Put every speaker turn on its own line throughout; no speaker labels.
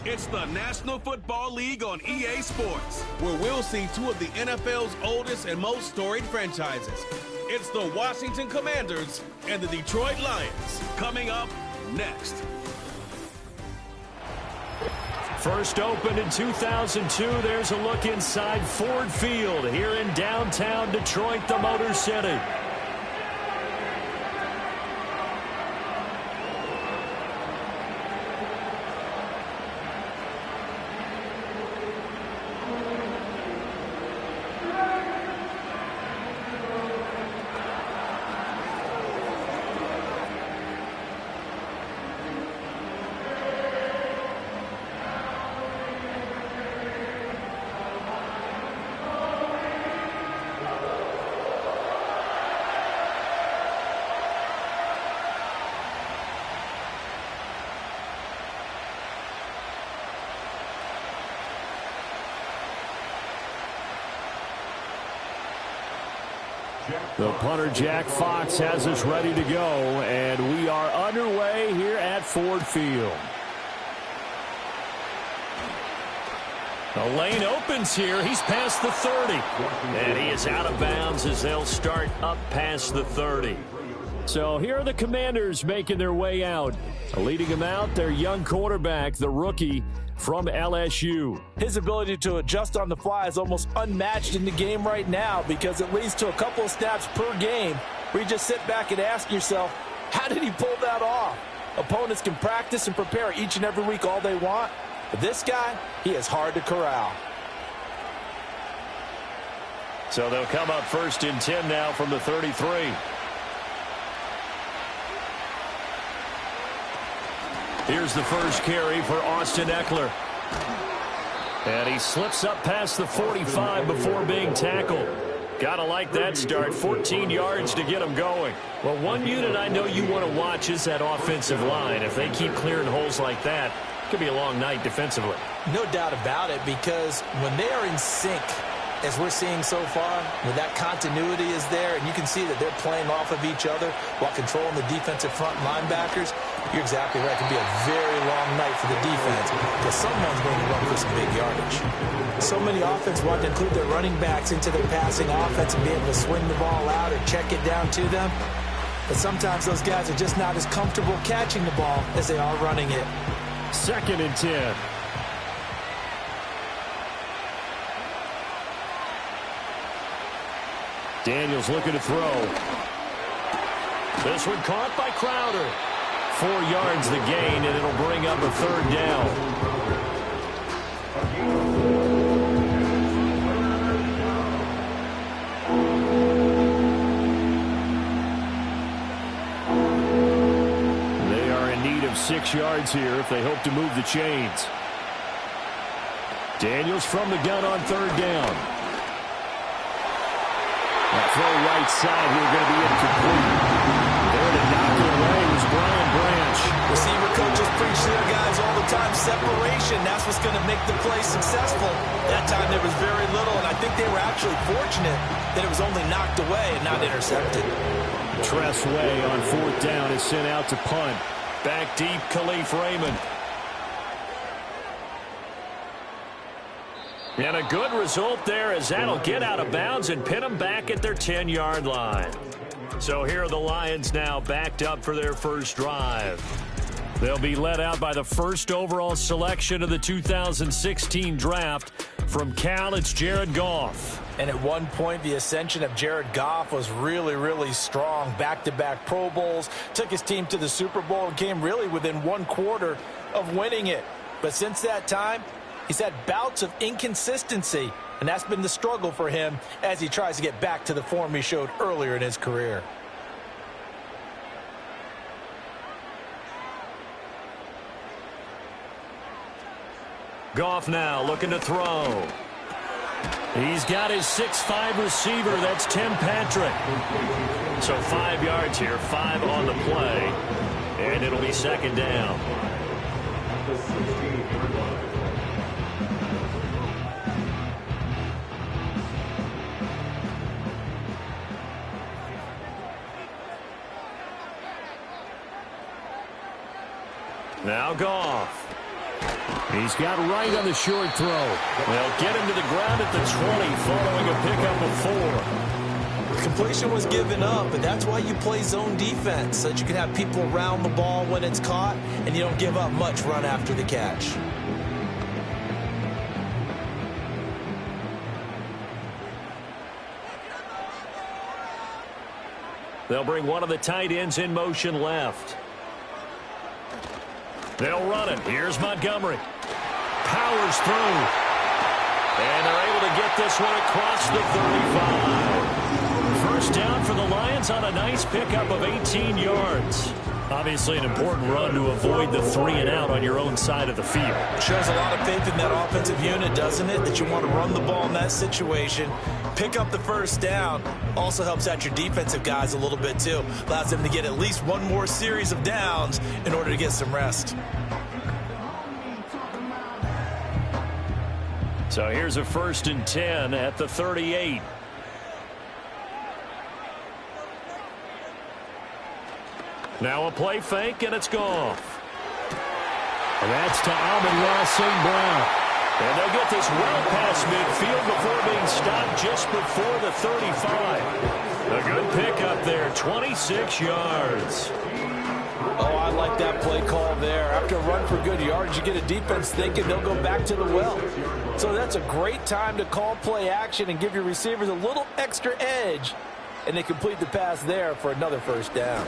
It's the National Football League on EA Sports, where we'll see two of the NFL's oldest and most storied franchises. It's the Washington Commanders and the Detroit Lions. Coming up next.
First opened in 2002, there's a look inside Ford Field here in downtown Detroit, the Motor City. The punter, Jack Fox, has us ready to go, and we are underway here at Ford Field. The lane opens here. He's past the 30. And he is out of bounds as they'll start up past the 30. So here are the Commanders making their way out. Leading them out, their young quarterback, the rookie from LSU.
His ability to adjust on the fly is almost unmatched in the game right now because it leads to a couple of snaps per game where you just sit back and ask yourself, how did he pull that off? Opponents can practice and prepare each and every week all they want, but this guy, he is hard to corral.
So they'll come up first and 10 now from the 33. Here's the first carry for Austin Eckler. And he slips up past the 45 before being tackled. Gotta like that start. 14 yards to get him going. Well, one unit I know you want to watch is that offensive line. If they keep clearing holes like that, it could be a long night defensively.
No doubt about it, because when they are in sync, as we're seeing so far, when that continuity is there, and you can see that they're playing off of each other while controlling the defensive front linebackers, you're exactly right. It could be a very long night for the defense because someone's going to run for some big yardage. So many offenses want to include their running backs into their passing offense and be able to swing the ball out or check it down to them. But sometimes those guys are just not as comfortable catching the ball as they are running it.
2nd and 10. Daniels looking to throw. This one caught by Crowder. 4 yards the gain, and it'll bring up a 3rd down. They are in need of 6 yards here if they hope to move the chains. Daniels from the gun on 3rd down. That throw right side here going to be incomplete. There to knock it away was Brian Branch.
Receiver coaches preach to their guys all the time. Separation, that's what's going to make the play successful. That time there was very little, and I think they were actually fortunate that it was only knocked away and not intercepted.
Tress Way on 4th down is sent out to punt. Back deep, Khalif Raymond. And a good result there as that'll get out of bounds and pin them back at their 10-yard line. So here are the Lions now backed up for their first drive. They'll be led out by the first overall selection of the 2016 draft. From Cal, it's Jared Goff.
And at one point, the ascension of Jared Goff was really, really strong. Back-to-back Pro Bowls, took his team to the Super Bowl and came really within 1 quarter of winning it. But since that time, he's had bouts of inconsistency, and that's been the struggle for him as he tries to get back to the form he showed earlier in his career.
Goff now looking to throw. He's got his 6'5" receiver. That's Tim Patrick. So 5 yards here, 5 on the play, and it'll be 2nd down. Now Goff. He's got right on the short throw. They'll get him to the ground at the 20 following a pickup of 4.
Completion was given up, but that's why you play zone defense, so that you can have people around the ball when it's caught, and you don't give up much run after the catch.
They'll bring one of the tight ends in motion left. They'll run it. Here's Montgomery. Powers through. And they're able to get this one across the 35. First down for the Lions on a nice pickup of 18 yards. Obviously an important run to avoid the 3-and-out on your own side of the field.
Shows a lot of faith in that offensive unit, doesn't it? That you want to run the ball in that situation. Pick up the first down. Also helps out your defensive guys a little bit, too. Allows them to get at least one more series of downs in order to get some rest.
So here's a 1st and 10 at the 38. Now a play fake, and it's Goff. And that's to Amon-Ra St. Brown. And they'll get this well past midfield before being stopped just before the 35. A good pickup there, 26 yards.
Oh, I like that play call there. After a run for good yards, you get a defense thinking they'll go back to the well. So that's a great time to call play action and give your receivers a little extra edge. And they complete the pass there for another first down.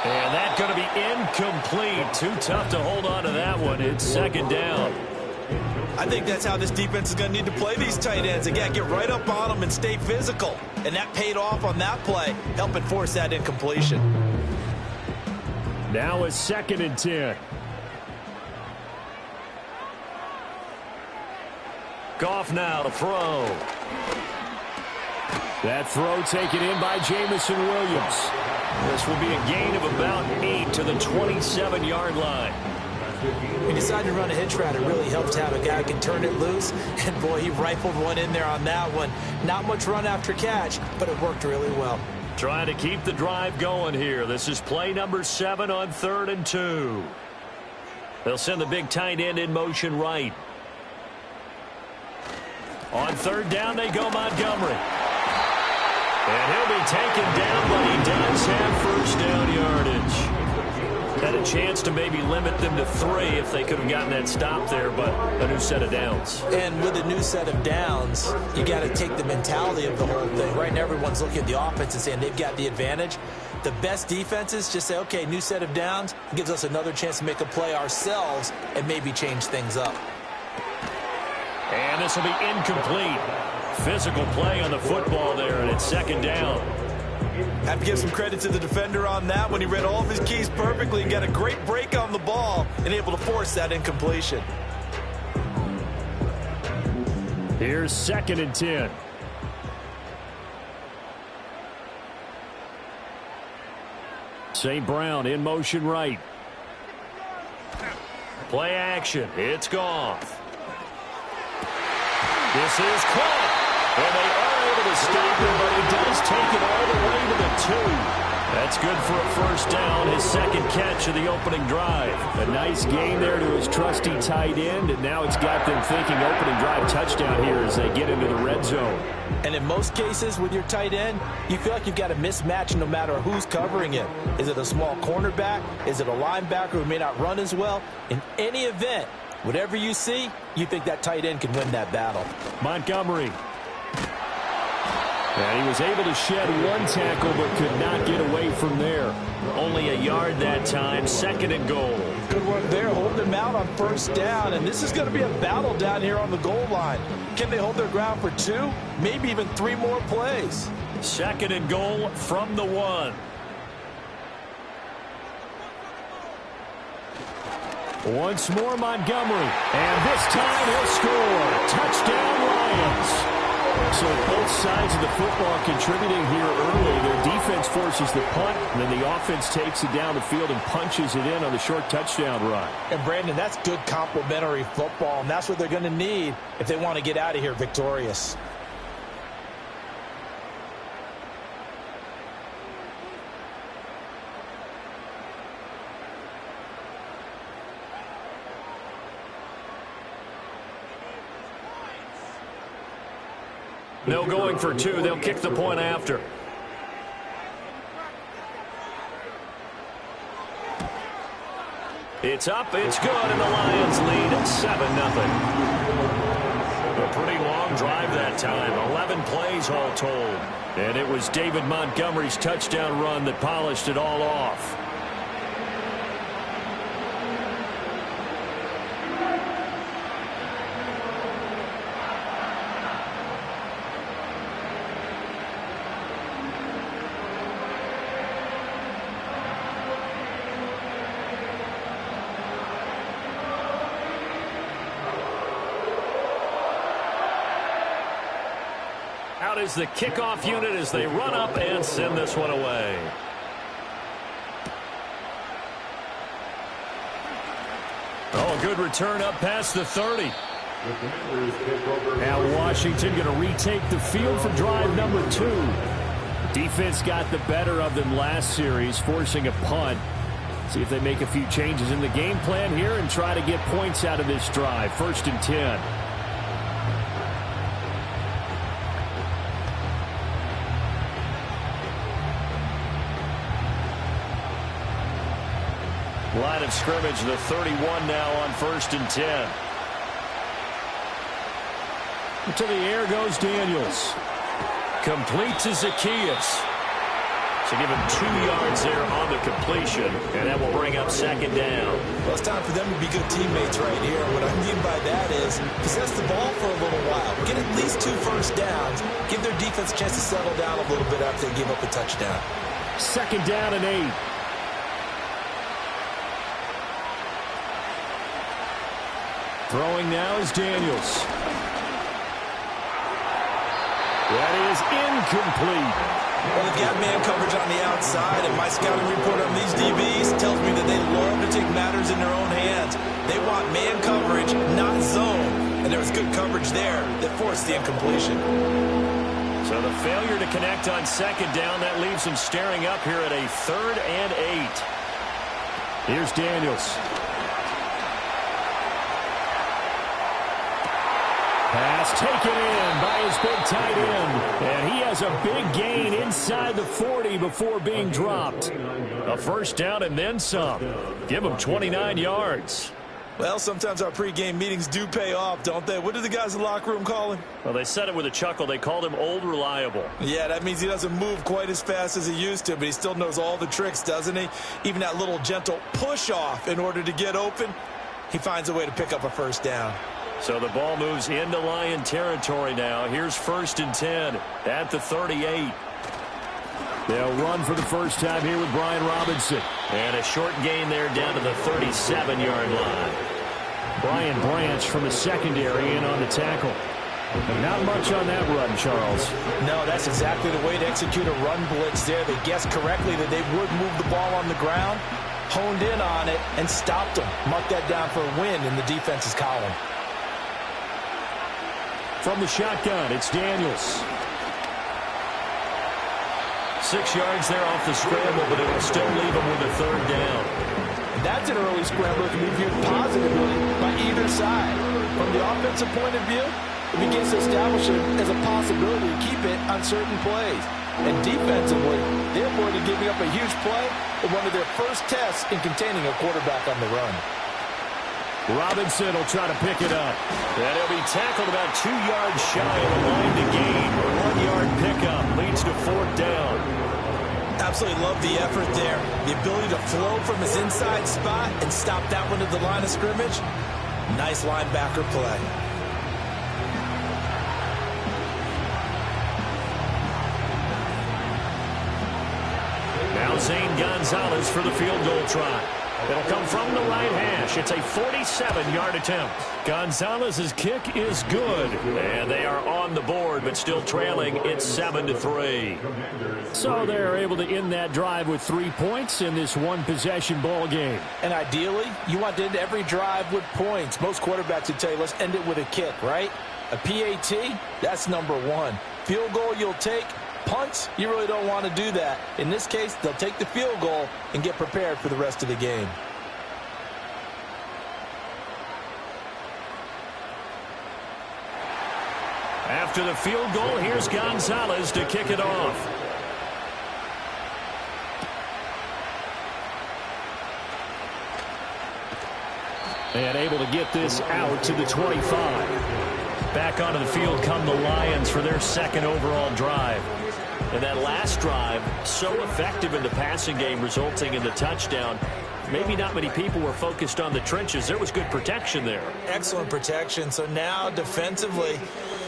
And that's going to be incomplete. Too tough to hold on to that one. It's 2nd down.
I think that's how this defense is going to need to play these tight ends. Again, get right up on them and stay physical. And that paid off on that play, helping force that incompletion.
Now a 2nd and 10. Goff now to throw. That throw taken in by Jamison Williams. This will be a gain of about 8 to the 27-yard line.
He decided to run a hitch route. It really helps to have a guy who can turn it loose. And, boy, he rifled one in there on that one. Not much run after catch, but it worked really well.
Trying to keep the drive going here. This is play number 7 on 3rd and 2. They'll send the big tight end in motion right. On 3rd down, they go Montgomery. And he'll be taken down, but he does have first down yardage. Had a chance to maybe limit them to 3 if they could have gotten that stop there, but a new set of downs.
And with a new set of downs, you got to take the mentality of the whole thing. Right now, everyone's looking at the offense and saying they've got the advantage. The best defenses just say, okay, new set of downs. It gives us another chance to make a play ourselves and maybe change things up.
And this will be incomplete. Physical play on the football there, and it's 2nd down.
Have to give some credit to the defender on that when he read all of his keys perfectly and got a great break on the ball and able to force that incompletion.
Here's 2nd and 10. St. Brown in motion right. Play action. It's Goff. This is caught. And they are able to stop him, but he does take it all the way to the 2. That's good for a first down, his 2nd catch of the opening drive. A nice gain there to his trusty tight end, and now it's got them thinking opening drive touchdown here as they get into the red zone.
And in most cases with your tight end, you feel like you've got a mismatch no matter who's covering him. Is it a small cornerback? Is it a linebacker who may not run as well? In any event, whatever you see, you think that tight end can win that battle.
Montgomery. And he was able to shed one tackle but could not get away from there. Only a yard that time, 2nd and goal.
Good work there, holding them out on first down. And this is going to be a battle down here on the goal line. Can they hold their ground for 2, maybe even 3 more plays?
2nd and goal from the 1. Once more, Montgomery. And this time he'll score. Touchdown, Lions. So both sides of the football contributing here early. Their defense forces the punt, and then the offense takes it down the field and punches it in on the short touchdown run.
And, Brandon, that's good complementary football, and that's what they're going to need if they want to get out of here victorious.
No going for two. They'll kick the point after. It's up, it's good, and the Lions lead at 7-0. A pretty long drive that time, 11 plays all told. And it was David Montgomery's touchdown run that polished it all off. Out is the kickoff unit as they run up and send this one away. Oh, good return up past the 30. Now Washington going to retake the field for drive number 2. Defense got the better of them last series, forcing a punt. See if they make a few changes in the game plan here and try to get points out of this drive. 1st and 10. Line of scrimmage, the 31 now on 1st and 10. To the air goes Daniels. Complete to Zacchaeus. So give him 2 yards there on the completion, and that will bring up 2nd down.
Well, it's time for them to be good teammates right here. What I mean by that is possess the ball for a little while. Get at least 2 first downs. Give their defense a chance to settle down a little bit after they give up a touchdown.
2nd down and 8. Throwing now is Daniels. That is incomplete.
Well, they've got man coverage on the outside, and my scouting report on these DBs tells me that they love to take matters in their own hands. They want man coverage, not zone. And there was good coverage there that forced the incompletion.
So the failure to connect on 2nd down, that leaves them staring up here at a 3rd and 8. Here's Daniels. Pass taken in by his big tight end. And he has a big gain inside the 40 before being dropped. A 1st down and then some. Give him 29 yards.
Well, sometimes our pregame meetings do pay off, don't they? What did the guys in the locker room call him?
Well, they said it with a chuckle. They called him Old Reliable.
Yeah, that means he doesn't move quite as fast as he used to, but he still knows all the tricks, doesn't he? Even that little gentle push-off in order to get open, he finds a way to pick up a 1st down.
So the ball moves into Lion territory now. Here's 1st and 10 at the 38. They'll run for the first time here with Brian Robinson. And a short gain there down to the 37-yard line. Brian Branch from the secondary in on the tackle. Not much on that run, Charles.
No, that's exactly the way to execute a run blitz there. They guessed correctly that they would move the ball on the ground, honed in on it, and stopped them. Mark that down for a win in the defense's column.
From the shotgun, it's Daniels. 6 yards there off the scramble, but it will still leave him with a 3rd down.
That's an early scramble that can be viewed positively by either side. From the offensive point of view, it begins to establish it as a possibility to keep it on certain plays. And defensively, they avoided giving up a huge play in one of their first tests in containing a quarterback on the run.
Robinson will try to pick it up. And he'll be tackled about 2 yards shy of the line to gain. A 1-yard pickup leads to 4th down.
Absolutely love the effort there. The ability to flow from his inside spot and stop that one at the line of scrimmage. Nice linebacker play.
Now Zane Gonzalez for the field goal try. It'll come from the right hash. It's a 47-yard attempt. Gonzalez's kick is good. And they are on the board, but still trailing. It's 7-3. So they're able to end that drive with 3 points in this one-possession ball game.
And ideally, you want to end every drive with points. Most quarterbacks would tell you, let's end it with a kick, right? A PAT, that's number 1. Field goal you'll take. Punts, you really don't want to do that. In this case, they'll take the field goal and get prepared for the rest of the game.
After the field goal, here's Gonzalez to kick it off. And able to get this out to the 25. Back onto the field come the Lions for their second overall drive. And that last drive, so effective in the passing game, resulting in the touchdown. Maybe not many people were focused on the trenches. There was good protection there.
Excellent protection. So now defensively,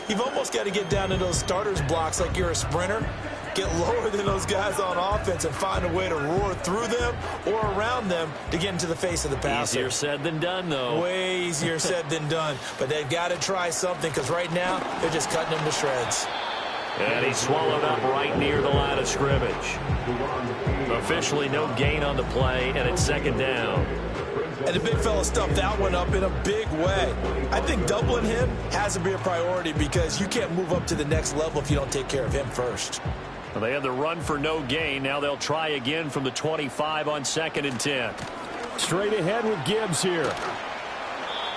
you've almost got to get down to those starters blocks like you're a sprinter. Get lower than those guys on offense and find a way to roar through them or around them to get into the face of the passer.
Easier said than done, though.
Way easier said than done. But they've got to try something because right now they're just cutting them to shreds.
And he's swallowed up right near the line of scrimmage. Officially no gain on the play, and it's second down.
And the big fella stuffed that one up in a big way. I think doubling him has to be a priority because you can't move up to the next level if you don't take care of him first.
Well, they had the run for no gain. Now they'll try again from the 25 on 2nd and 10. Straight ahead with Gibbs here.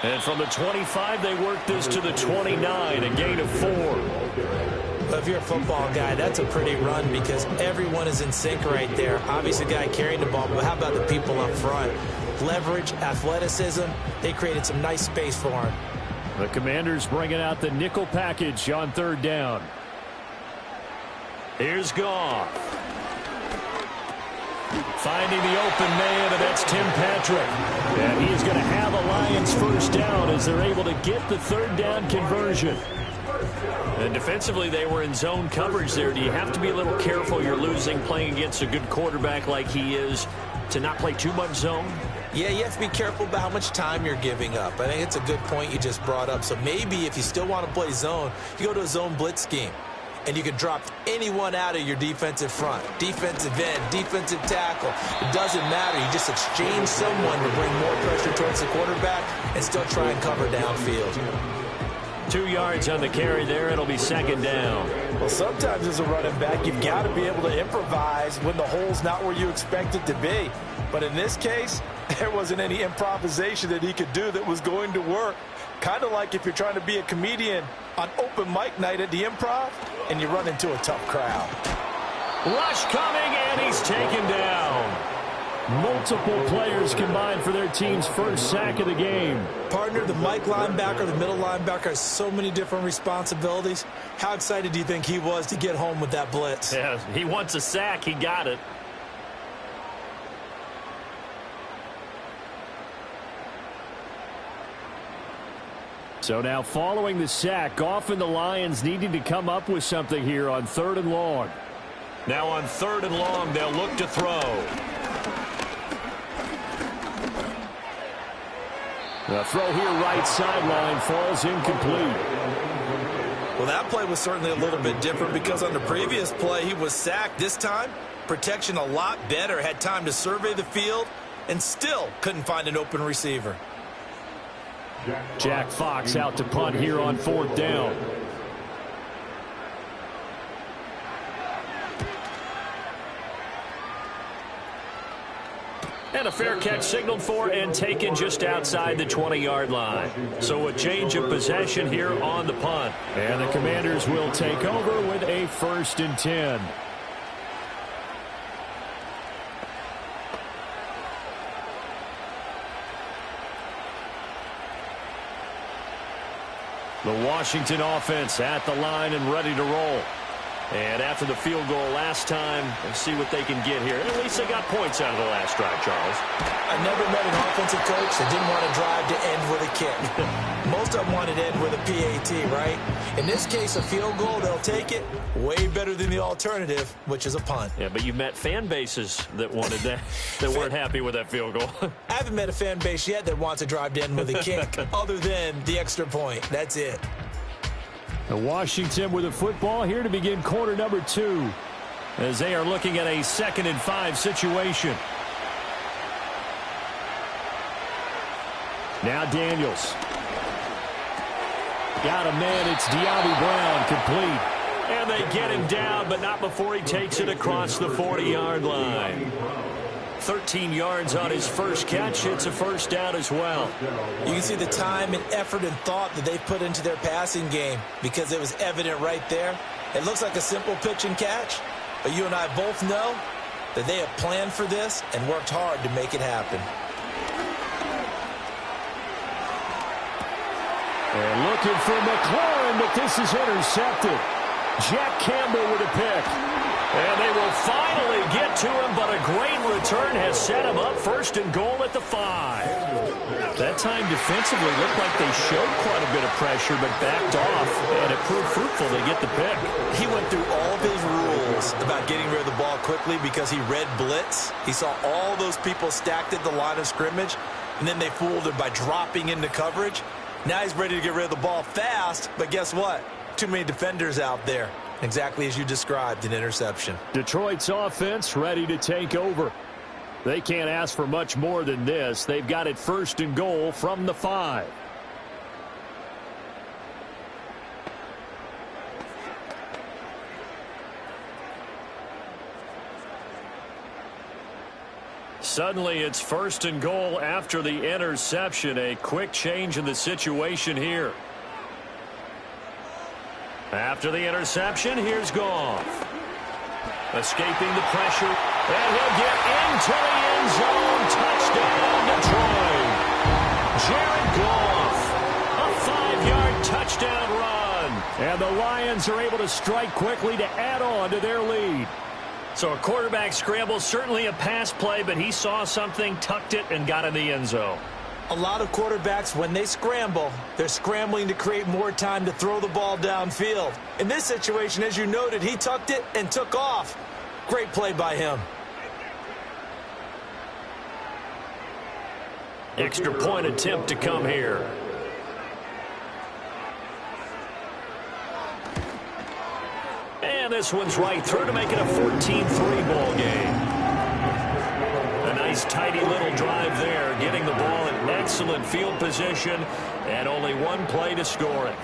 And from the 25, they work this to the 29, a gain of 4.
If you're a football guy, that's a pretty run because everyone is in sync right there. Obviously, the guy carrying the ball, but how about the people up front? Leverage, athleticism, they created some nice space for him.
The Commanders bringing out the nickel package on 3rd down. Here's Goff. Finding the open man, and that's Tim Patrick. And he's going to have a Lions first down as they're able to get the 3rd down conversion. And defensively, they were in zone coverage there. Do you have to be a little careful? You're losing playing against a good quarterback like he is to not play too much zone?
Yeah, you have to be careful about how much time you're giving up. I think it's a good point you just brought up. So maybe if you still want to play zone, you go to a zone blitz scheme. And you can drop anyone out of your defensive front. Defensive end, defensive tackle. It doesn't matter. You just exchange someone to bring more pressure towards the quarterback and still try and cover downfield.
2 yards on the carry there. It'll be 2nd down.
Well, sometimes as a running back, you've got to be able to improvise when the hole's not where you expect it to be. But in this case, there wasn't any improvisation that he could do that was going to work. Kind of like if you're trying to be a comedian on open mic night at the Improv and you run into a tough crowd.
Rush coming, and he's taken down. Multiple players combined for their team's first sack of the game.
Partner, the Mike linebacker, the middle linebacker has so many different responsibilities. How excited do you think he was to get home with that blitz?
Yeah, he wants a sack. He got it. So now following the sack, Goff and the Lions needing to come up with something here on 3rd and long. Now on 3rd and long, they'll look to throw. The throw here right sideline falls incomplete.
Well, that play was certainly a little bit different because on the previous play, he was sacked. This time, protection a lot better, had time to survey the field, and still couldn't find an open receiver.
Jack Fox out to punt here on 4th down. And a fair catch signaled for and taken just outside the 20-yard line. So a change of possession here on the punt. And the Commanders will take over with a 1st and 10. The Washington offense at the line and ready to roll. And after the field goal last time, let's see what they can get here. At least they got points out of the last drive, Charles.
I never met an offensive coach that didn't want to drive to end with a kick. Most of them wanted to end with a PAT, right? In this case, a field goal, they'll take it. Way better than the alternative, which is a punt.
Yeah, but you met fan bases that wanted that, that weren't happy with that field goal.
I haven't met a fan base yet that wants to drive to end with a kick other than the extra point. That's it.
Washington with a football here to begin quarter number 2 as they are looking at a 2nd and 5 situation. Now Daniels. Got a man. It's De'Ami Brown complete. And they get him down, but not before he takes it across the 40-yard line. 13 yards on his first catch. It's a first down as well.
You can see the time and effort and thought that they put into their passing game because it was evident right there. It looks like a simple pitch and catch, but you and I both know that they have planned for this and worked hard to make it happen.
And looking for McLaurin, but this is intercepted. Jack Campbell with a pick. And they will finally get to him, but a great return has set him up first and goal at the 5. That time defensively looked like they showed quite a bit of pressure, but backed off, and it proved fruitful to get the pick.
He went through all of his rules about getting rid of the ball quickly because he read blitz. He saw all those people stacked at the line of scrimmage, and then they fooled him by dropping into coverage. Now he's ready to get rid of the ball fast, but guess what? Too many defenders out there. Exactly as you described, an interception.
Detroit's offense ready to take over. They can't ask for much more than this. They've got it first and goal from the 5. Suddenly it's first and goal after the interception. A quick change in the situation here. After the interception, here's Goff. Escaping the pressure, and he'll get into the end zone. Touchdown, Detroit. Jared Goff, a 5-yard touchdown run. And the Lions are able to strike quickly to add on to their lead. So a quarterback scramble, certainly a pass play, but he saw something, tucked it, and got in the end zone.
A lot of quarterbacks, when they scramble, they're scrambling to create more time to throw the ball downfield. In this situation, as you noted, he tucked it and took off. Great play by him.
Extra point attempt to come here. And this one's right through to make it a 14-3 ball game. A nice tidy little drive there, getting the ball in excellent field position, and only one play to score it.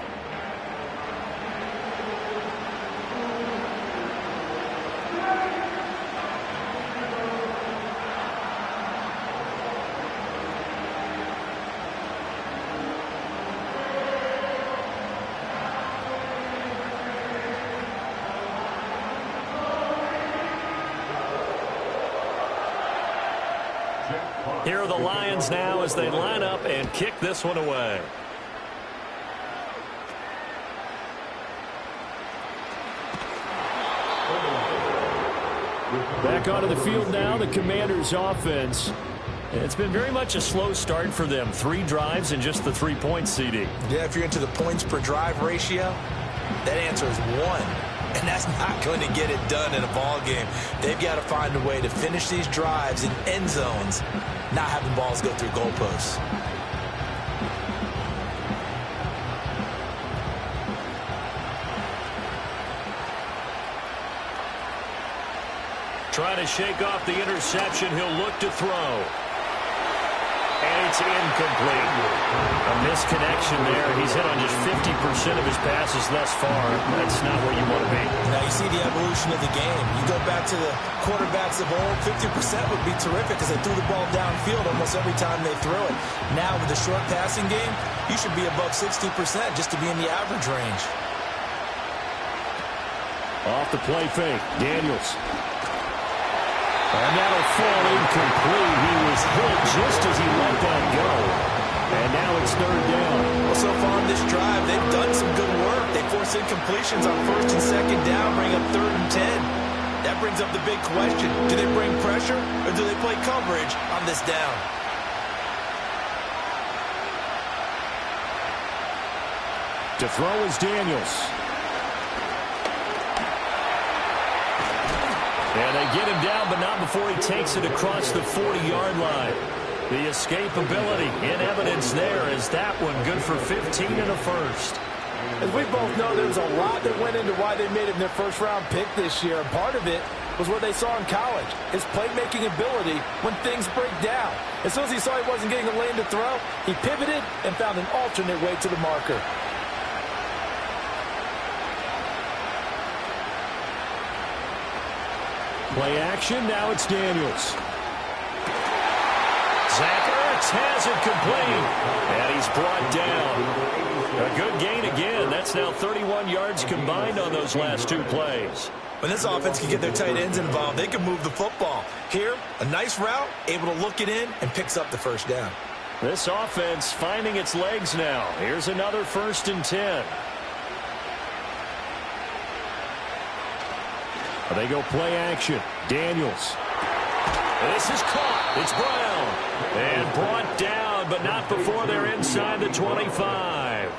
Here are the Lions now as they line up and kick this one away. Back onto the field now, the Commanders' offense. It's been very much a slow start for them. 3 drives and just the 3 points, CD.
Yeah, if you're into the points per drive ratio, that answer is 1. And that's not going to get it done in a ball game. They've got to find a way to finish these drives in end zones, not having balls go through goalposts.
Trying to shake off the interception. He'll look to throw. And it's incomplete. A misconnection there. He's hit on just 50% of his passes thus far. That's not where you want to be.
Now you see the evolution of the game. You go back to the quarterbacks of old, 50% would be terrific because they threw the ball downfield almost every time they threw it. Now with the short passing game, you should be above 60% just to be in the average range.
Off the play fake, Daniels. And that'll fall incomplete. He was hit just as he let that go. And now it's 3rd down.
Well, so far on this drive, they've done some good work. They force incompletions on 1st and 2nd down, bring up 3rd and 10. That brings up the big question. Do they bring pressure or do they play coverage on this down?
To throw is Daniels. And they get him down, but not before he takes it across the 40-yard line. The escapability in evidence there is that one good for 15 and a first.
As we both know, there's a lot that went into why they made him their first-round pick this year. And part of it was what they saw in college, his playmaking ability when things break down. As soon as he saw he wasn't getting a lane to throw, he pivoted and found an alternate way to the marker.
Play action, now it's Daniels. looks, has it complete, and he's brought down. A good gain again. That's now 31 yards combined on those last two plays.
When this offense can get their tight ends involved, they can move the football. Here, a nice route, able to look it in, and picks up the first down.
This offense finding its legs now. Here's another 1st and 10. They go play action. Daniels. This is caught. It's Brown. And brought down, but not before they're inside the 25.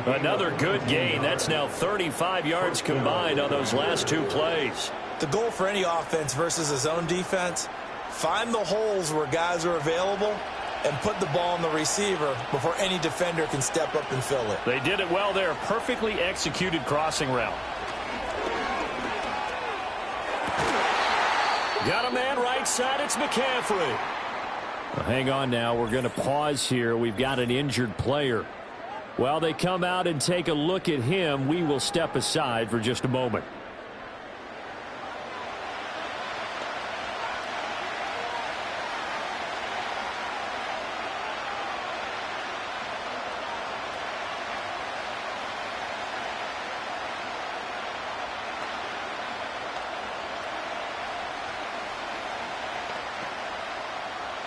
Another good gain. That's now 35 yards combined on those last two plays.
The goal for any offense versus his own defense, find the holes where guys are available and put the ball on the receiver before any defender can step up and fill it.
They did it well there. Perfectly executed crossing route. Got a man right side. It's McCaffrey. Well, hang on now. We're going to pause here. We've got an injured player. While they come out and take a look at him, we will step aside for just a moment.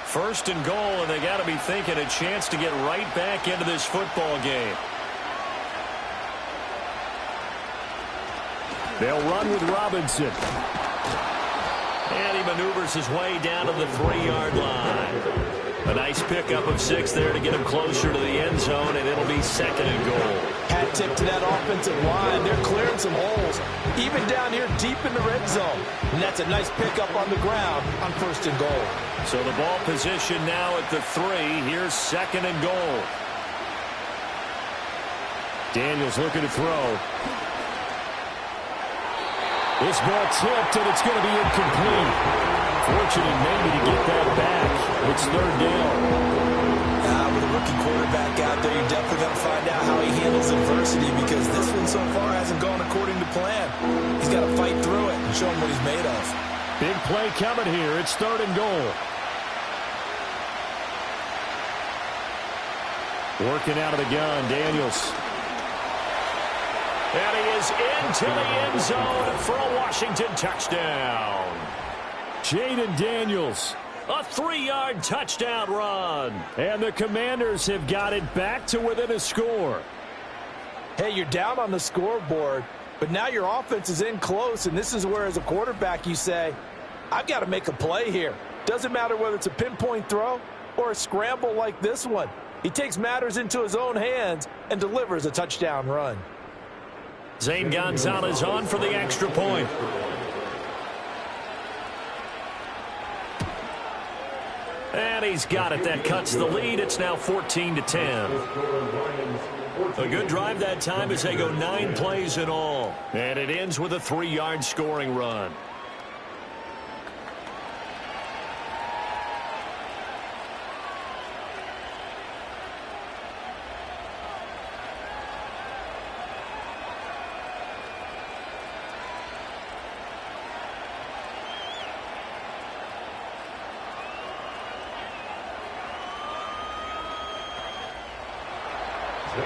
First and goal, and they got to be thinking a chance to get right back into this football game. They'll run with Robinson. And he maneuvers his way down to the 3-yard line. A nice pickup of 6 there to get him closer to the end zone, and it'll be 2nd and goal.
Hat tip to that offensive line. They're clearing some holes, even down here deep in the red zone. And that's a nice pickup on the ground on 1st and goal.
So the ball position now at the 3. Here's 2nd and goal. Daniels looking to throw. This ball tipped, and it's going to be incomplete. Fortunate maybe to get that back. It's 3rd down.
With a rookie quarterback out there, you're definitely going to find out how he handles adversity, because this one so far hasn't gone according to plan. He's got to fight through it and show him what he's made of.
Big play coming here. It's 3rd and goal. Working out of the gun, Daniels. And he is into the end zone for a Washington touchdown. Jaden Daniels, a 3-yard touchdown run. And the Commanders have got it back to within a score.
Hey, you're down on the scoreboard, but now your offense is in close, and this is where, as a quarterback, you say, I've got to make a play here. Doesn't matter whether it's a pinpoint throw or a scramble like this one. He takes matters into his own hands and delivers a touchdown run.
Zane Gonzalez on for the extra point. And he's got it. That cuts the lead. It's now 14-10. A good drive that time as they go 9 plays in all. And it ends with a 3-yard scoring run.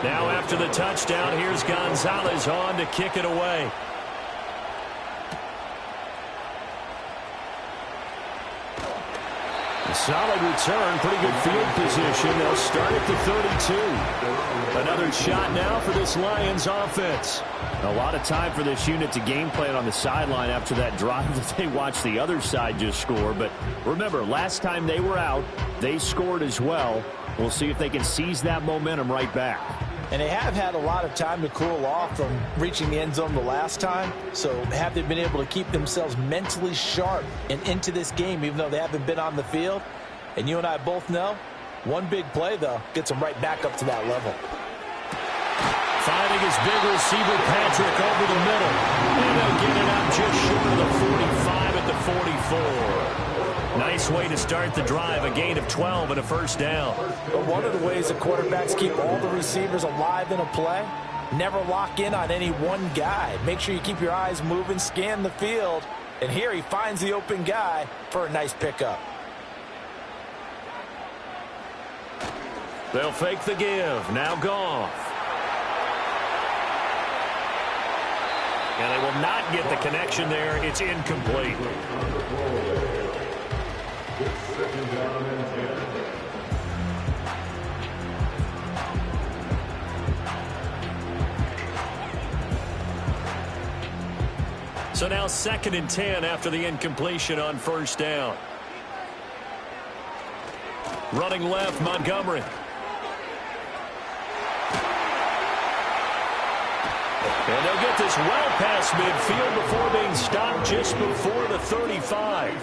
Now after the touchdown, here's Gonzalez on to kick it away. A solid return, pretty good field position. They'll start at the 32. Another shot now for this Lions offense. A lot of time for this unit to game plan on the sideline after that drive that they watched the other side just score. But remember, last time they were out, they scored as well. We'll see if they can seize that momentum right back.
And they have had a lot of time to cool off from reaching the end zone the last time. So have they been able to keep themselves mentally sharp and into this game, even though they haven't been on the field? And you and I both know, one big play, though, gets them right back up to that level.
Finding his big receiver, Patrick, over the middle. And they'll get it out just short of the 45 at the 44. Nice way to start the drive, a gain of 12 and a first down.
But one of the ways the quarterbacks keep all the receivers alive in a play, never lock in on any one guy. Make sure you keep your eyes moving, scan the field, and here he finds the open guy for a nice pickup.
They'll fake the give. Now Goff. And they will not get the connection there. It's incomplete. So now 2nd and 10 after the incompletion on first down. Running left, Montgomery. And they'll get this well past midfield before being stopped just before the 35.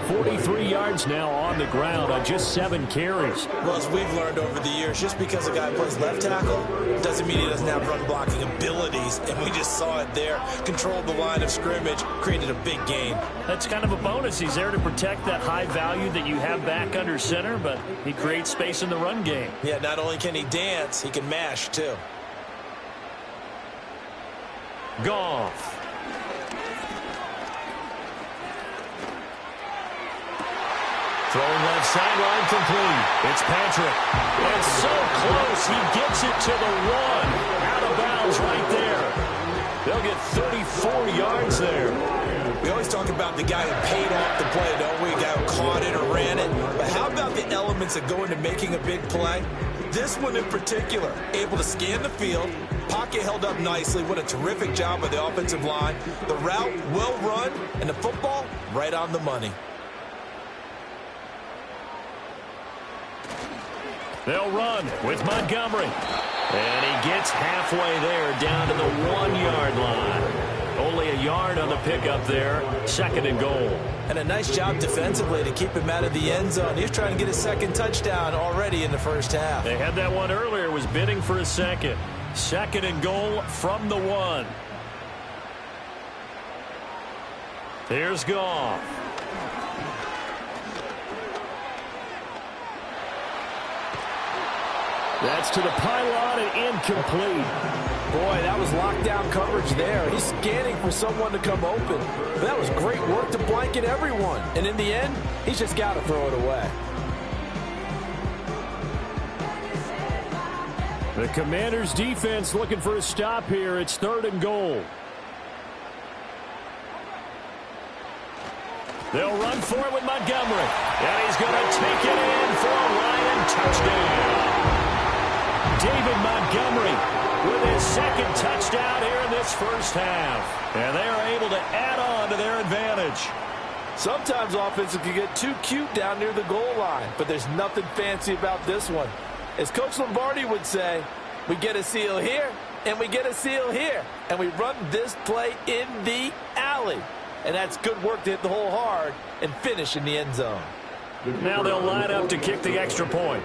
43 yards now on the ground on just 7 carries.
Well, as we've learned over the years, just because a guy plays left tackle doesn't mean he doesn't have run blocking abilities. And we just saw it there. Controlled the line of scrimmage, created a big gain.
That's kind of a bonus. He's there to protect that high value that you have back under center, but he creates space in the run game.
Yeah, not only can he dance, he can mash too.
Goff. Throwing left sideline complete. It's Patrick. And so close, he gets it to the 1. Out of bounds right there. They'll get 34 yards there.
We always talk about the guy who paid off the play, don't we? A guy who caught it or ran it. But how about the elements that go into making a big play? This one in particular, able to scan the field, pocket held up nicely. What a terrific job by the offensive line. The route, well run, and the football, right on the money.
They'll run with Montgomery. And he gets halfway there, down to the 1-yard line. Only a yard on the pickup there. 2nd and goal.
And a nice job defensively to keep him out of the end zone. He was trying to get his 2nd touchdown already in the first half.
They had that one earlier, was bidding for a second. 2nd and goal from the 1. Here's Goff. That's to the pylon and incomplete.
Boy, that was lockdown coverage there. He's scanning for someone to come open. But that was great work to blanket everyone. And in the end, he's just got to throw it away.
The Commanders' defense looking for a stop here. It's 3rd and goal. They'll run for it with Montgomery. And he's going to take it in for a Lion touchdown. David Montgomery with his 2nd touchdown here in this first half. And they are able to add on to their advantage.
Sometimes offenses can get too cute down near the goal line, but there's nothing fancy about this one. As Coach Lombardi would say, we get a seal here, and we get a seal here, and we run this play in the alley. And that's good work to hit the hole hard and finish in the end zone.
Now they'll line up to kick the extra point.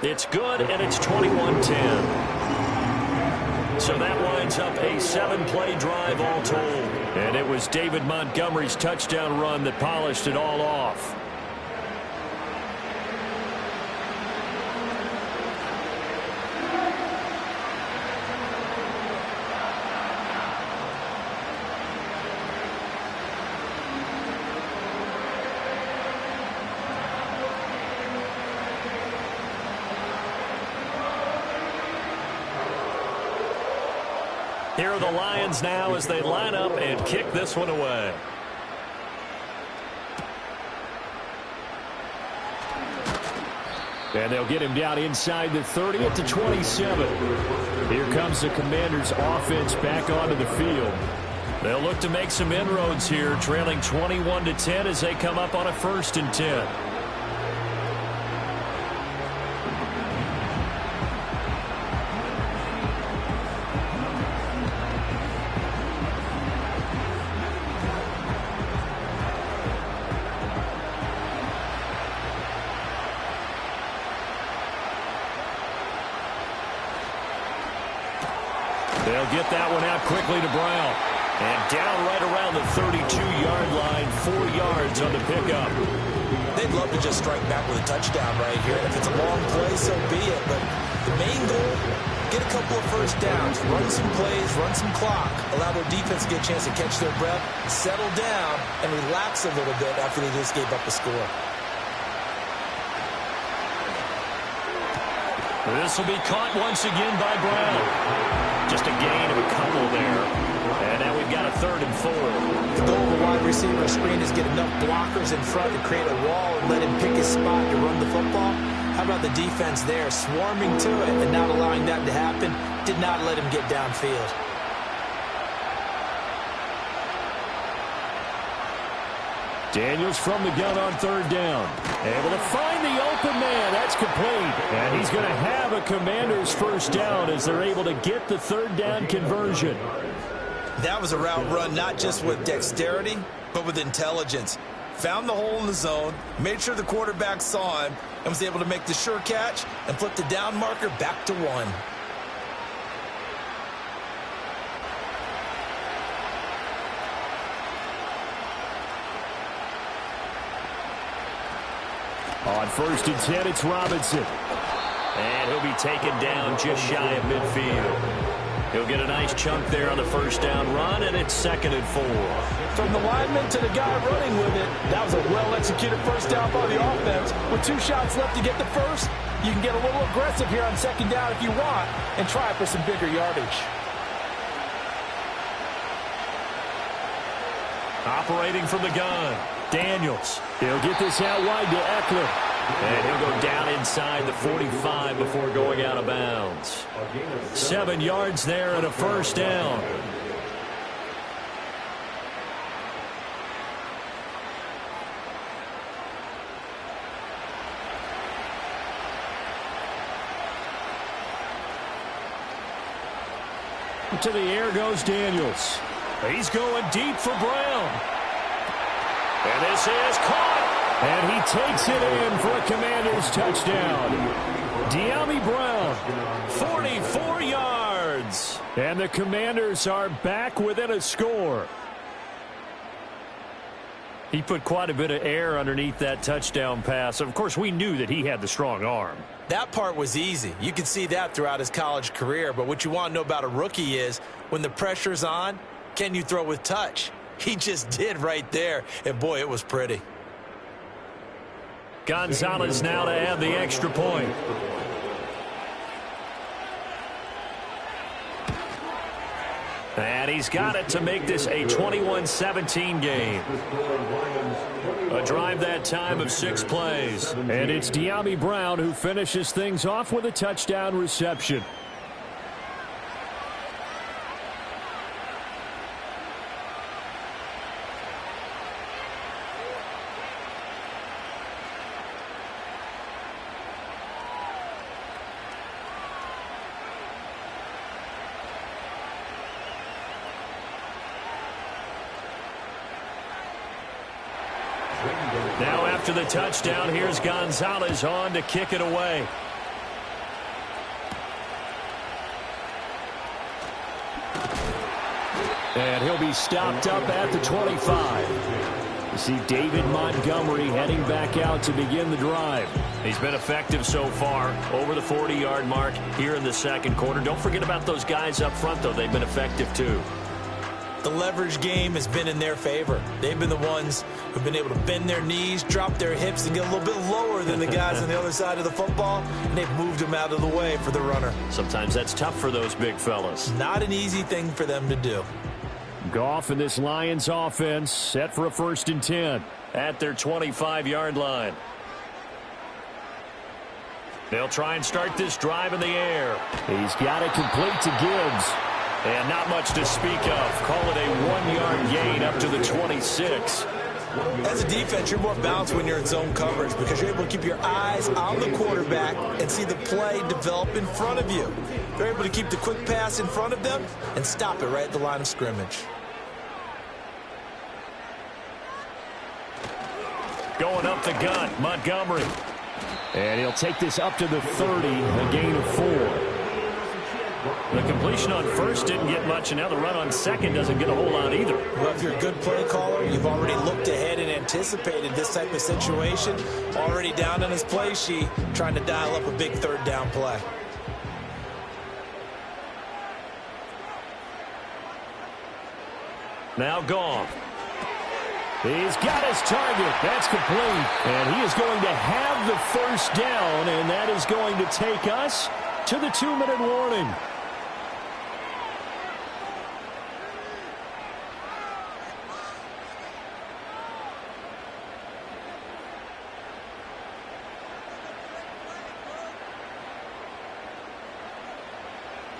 It's good, and it's 21-10. So that winds up a 7-play drive all told. And it was David Montgomery's touchdown run that polished it all off. Here are the Lions now as they line up and kick this one away. And they'll get him down inside the 30 at the 27. Here comes the Commanders' offense back onto the field. They'll look to make some inroads here, trailing 21-10 as they come up on a 1st and 10. They'll get that one out quickly to Brown. And down right around the 32-yard line, 4 yards on the pickup.
They'd love to just strike back with a touchdown right here. If it's a long play, so be it. But the main goal, get a couple of first downs, run some plays, run some clock, allow their defense to get a chance to catch their breath, settle down, and relax a little bit after they just gave up a score.
This will be caught once again by Brown. Just a gain of a couple there. And now we've got a 3rd and 4.
The goal of a wide receiver screen is get enough blockers in front to create a wall and let him pick his spot to run the football. How about the defense there, swarming to it and not allowing that to happen? Did not let him get downfield.
Daniels from the gun on 3rd down. Able to find the open man. That's complete. And he's going to have a Commanders first down as they're able to get the 3rd down conversion.
That was a route run not just with dexterity, but with intelligence. Found the hole in the zone, made sure the quarterback saw him, and was able to make the sure catch and flip the down marker back to 1.
On 1st and 10, it's Robinson. And he'll be taken down just shy of midfield. He'll get a nice chunk there on the first down run, and it's 2nd and 4.
From the lineman to the guy running with it, that was a well-executed first down by the offense. With 2 shots left to get the first, you can get a little aggressive here on 2nd down if you want and try for some bigger yardage.
Operating from the gun, Daniels. He'll get this out wide to Eckler. And he'll go down inside the 45 before going out of bounds. 7 yards there and a first down. To the air goes Daniels. He's going deep for Brown. And this is caught. And he takes it in for a Commanders touchdown. De'Ami Brown, 44 yards. And the Commanders are back within a score. He put quite a bit of air underneath that touchdown pass. Of course, we knew that he had the strong arm.
That part was easy. You can see that throughout his college career. But what you want to know about a rookie is when the pressure's on, can you throw with touch? He just did right there. And, boy, it was pretty.
Gonzalez now to add the extra point. And he's got it to make this a 21-17 game. A drive that time of 6 plays. And it's De'Ami Brown who finishes things off with a touchdown reception. Now after the touchdown, here's Gonzalez on to kick it away. And he'll be stopped up at the 25. You see David Montgomery heading back out to begin the drive. He's been effective so far, over the 40-yard mark here in the 2nd quarter. Don't forget about those guys up front, though. They've been effective, too.
The leverage game has been in their favor. They've been the ones who've been able to bend their knees, drop their hips, and get a little bit lower than the guys on the other side of the football, and they've moved them out of the way for the runner.
Sometimes that's tough for those big fellas.
Not an easy thing for them to do.
Goff and this Lions offense set for a 1st and 10 at their 25-yard line. They'll try and start this drive in the air. He's got it complete to Gibbs. And not much to speak of. Call it a 1-yard gain up to the 26.
As a defense, you're more balanced when you're in zone coverage because you're able to keep your eyes on the quarterback and see the play develop in front of you. They're able to keep the quick pass in front of them and stop it right at the line of scrimmage.
Going up the gun, Montgomery. And he'll take this up to the 30, a gain of 4. The completion on 1st didn't get much, and now the run on 2nd doesn't get a whole lot either.
Well, if you're a good play caller, you've already looked ahead and anticipated this type of situation. Already down on his play sheet, trying to dial up a big 3rd down play.
Now Goff. He's got his target. That's complete. And he is going to have the first down, and that is going to take us to the 2-minute warning.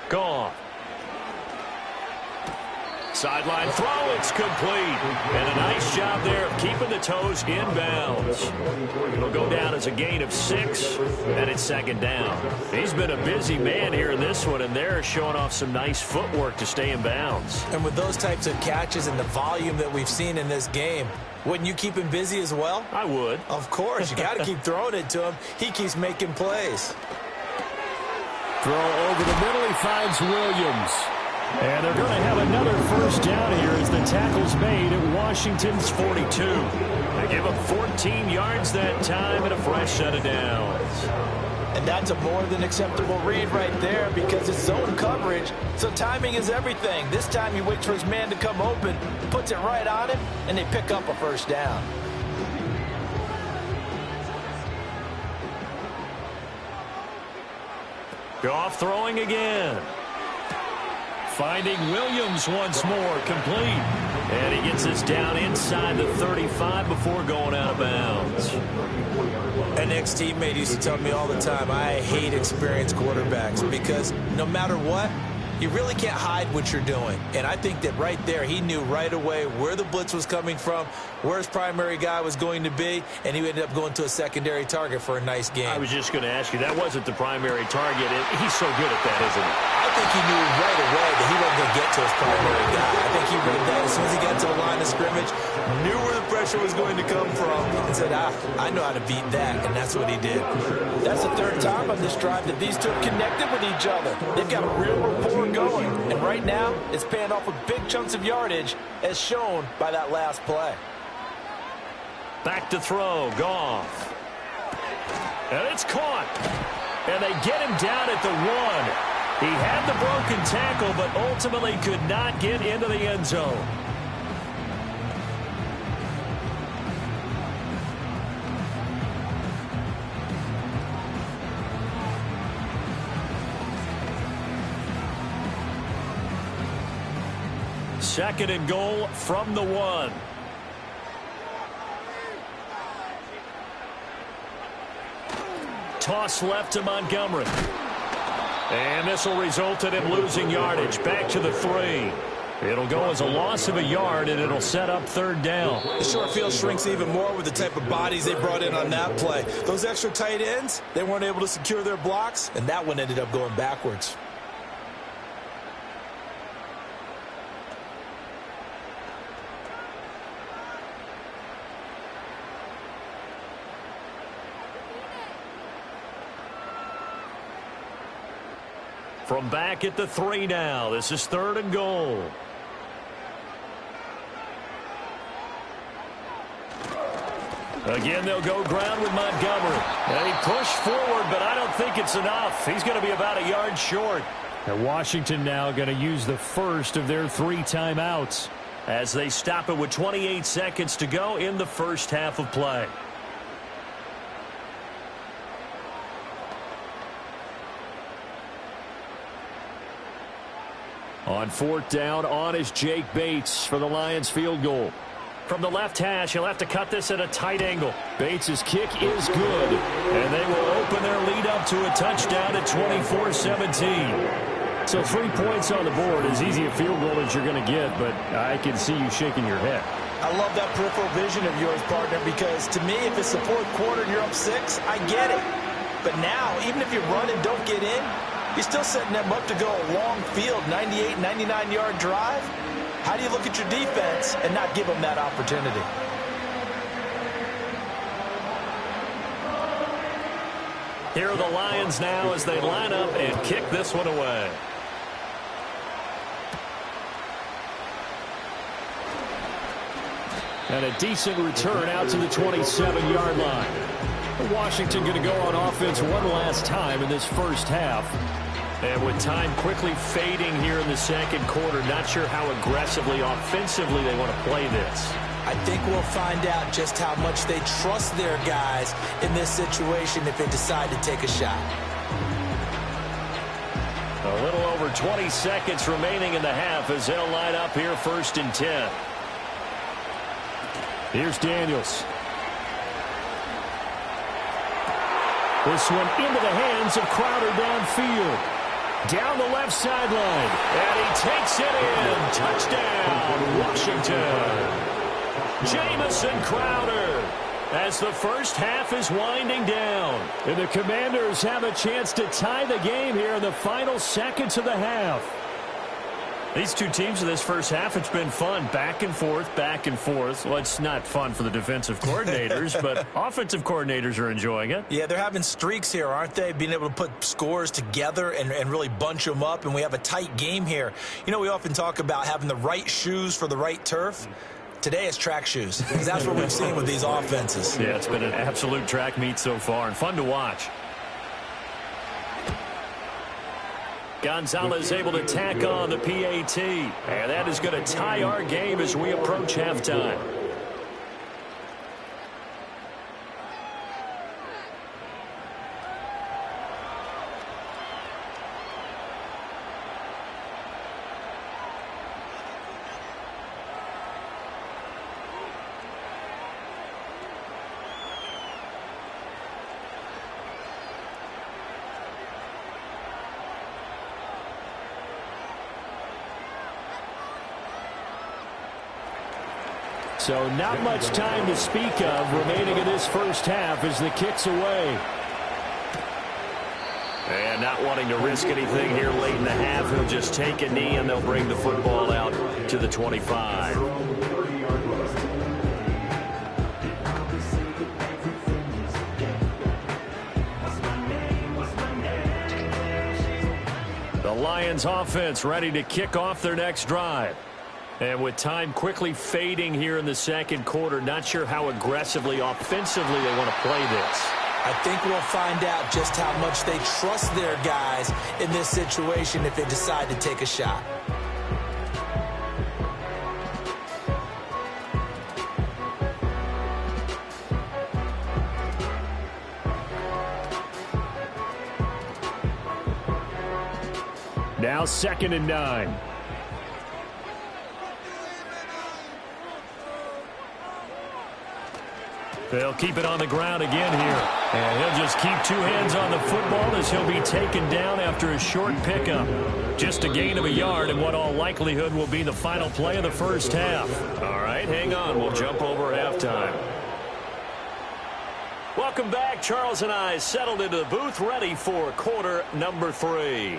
Goff. Sideline throw, it's complete. And a nice job there of keeping the toes in bounds. It'll go down as a gain of 6, and it's second down. He's been a busy man here in this one, and they're showing off some nice footwork to stay in bounds.
And with those types of catches and the volume that we've seen in this game, wouldn't you keep him busy as well?
I would.
Of course. You got to keep throwing it to him. He keeps making plays.
Throw over the middle. He finds Williams. And they're going to have another first down here as the tackle's made at Washington's 42. They give up 14 yards that time and a fresh set of downs.
And that's a more than acceptable read right there because it's zone coverage, so timing is everything. This time he waits for his man to come open, puts it right on him, and they pick up a first down.
Goff throwing again. Finding Williams once more, complete. And he gets this down inside the 35 before going out of bounds.
An ex-teammate used to tell me all the time, I hate experienced quarterbacks because no matter what, you really can't hide what you're doing. And I think that right there, he knew right away where the blitz was coming from, where his primary guy was going to be, and he ended up going to a secondary target for a nice game.
I was just going to ask you, that wasn't the primary target. He's so good at that, isn't he?
I think he knew right away that he wasn't going to get to his primary guy. I think he read that as soon as he got to the line of scrimmage, knew where the pressure was going to come from, and said, I know how to beat that, and that's what he did. That's the third time on this drive that these two have connected with each other. They've got a real rapport going, and right now, it's paying off with big chunks of yardage, as shown by that last play.
Back to throw, Goff. And it's caught. And they get him down at the 1. He had the broken tackle, but ultimately could not get into the end zone. Second and goal from the 1. Toss left to Montgomery. And this will result in him losing yardage. Back to the 3. It'll go as a loss of a yard, and it'll set up third down.
The short field shrinks even more with the type of bodies they brought in on that play. Those extra tight ends, they weren't able to secure their blocks, and that one ended up going backwards.
From back at the 3 now. This is third and goal. Again, they'll go ground with Montgomery. And he pushed forward, but I don't think it's enough. He's going to be about a yard short. And Washington now going to use the first of their 3 timeouts as they stop it with 28 seconds to go in the first half of play. On fourth down, on is Jake Bates for the Lions field goal. From the left hash, he'll have to cut this at a tight angle. Bates' kick is good, and they will open their lead up to a touchdown at 24-17. So 3 points on the board, as easy a field goal as you're going to get, but I can see you shaking your head.
I love that peripheral vision of yours, partner, because to me, if it's the fourth quarter and you're up 6, I get it. But now, even if you run and don't get in, you're still setting them up to go a long field, 98, 99-yard drive. How do you look at your defense and not give them that opportunity?
Here are the Lions now as they line up and kick this one away. And a decent return out to the 27-yard line. Washington going to go on offense one last time in this first half. And with time quickly fading here in the second quarter, not sure how aggressively, offensively they want to play this.
I think we'll find out just how much they trust their guys in this situation if they decide to take a shot.
A little over 20 seconds remaining in the half as they'll line up here 1st and 10. Here's Daniels. This one into the hands of Crowder downfield. Down the left sideline. And he takes it in. Touchdown, Washington. Jamison Crowder as the first half is winding down. And the Commanders have a chance to tie the game here in the final seconds of the half. These two teams in this first half, it's been fun. Back and forth, back and forth. Well, it's not fun for the defensive coordinators, but offensive coordinators are enjoying it.
Yeah, they're having streaks here, aren't they? Being able to put scores together and really bunch them up, and we have a tight game here. You know, we often talk about having the right shoes for the right turf. Today it's track shoes, because that's what we've seen with these offenses.
Yeah, it's been an absolute track meet so far, and fun to watch. Gonzalez able to tack on the PAT. And that is going to tie our game as we approach halftime. So not much time to speak of remaining in this first half as the kick's away. And not wanting to risk anything here late in the half, he'll just take a knee and they'll bring the football out to the 25. The Lions offense ready to kick off their next drive. And with time quickly fading here in the second quarter, not sure how aggressively, offensively they want to play this.
I think we'll find out just how much they trust their guys in this situation if they decide to take a shot.
Now 2nd and 9. They'll keep it on the ground again here. And he'll just keep two hands on the football as he'll be taken down after a short pickup. Just a gain of a yard in what all likelihood will be the final play of the first half. All right, hang on. We'll jump over halftime. Welcome back. Charles and I settled into the booth ready for quarter number 3.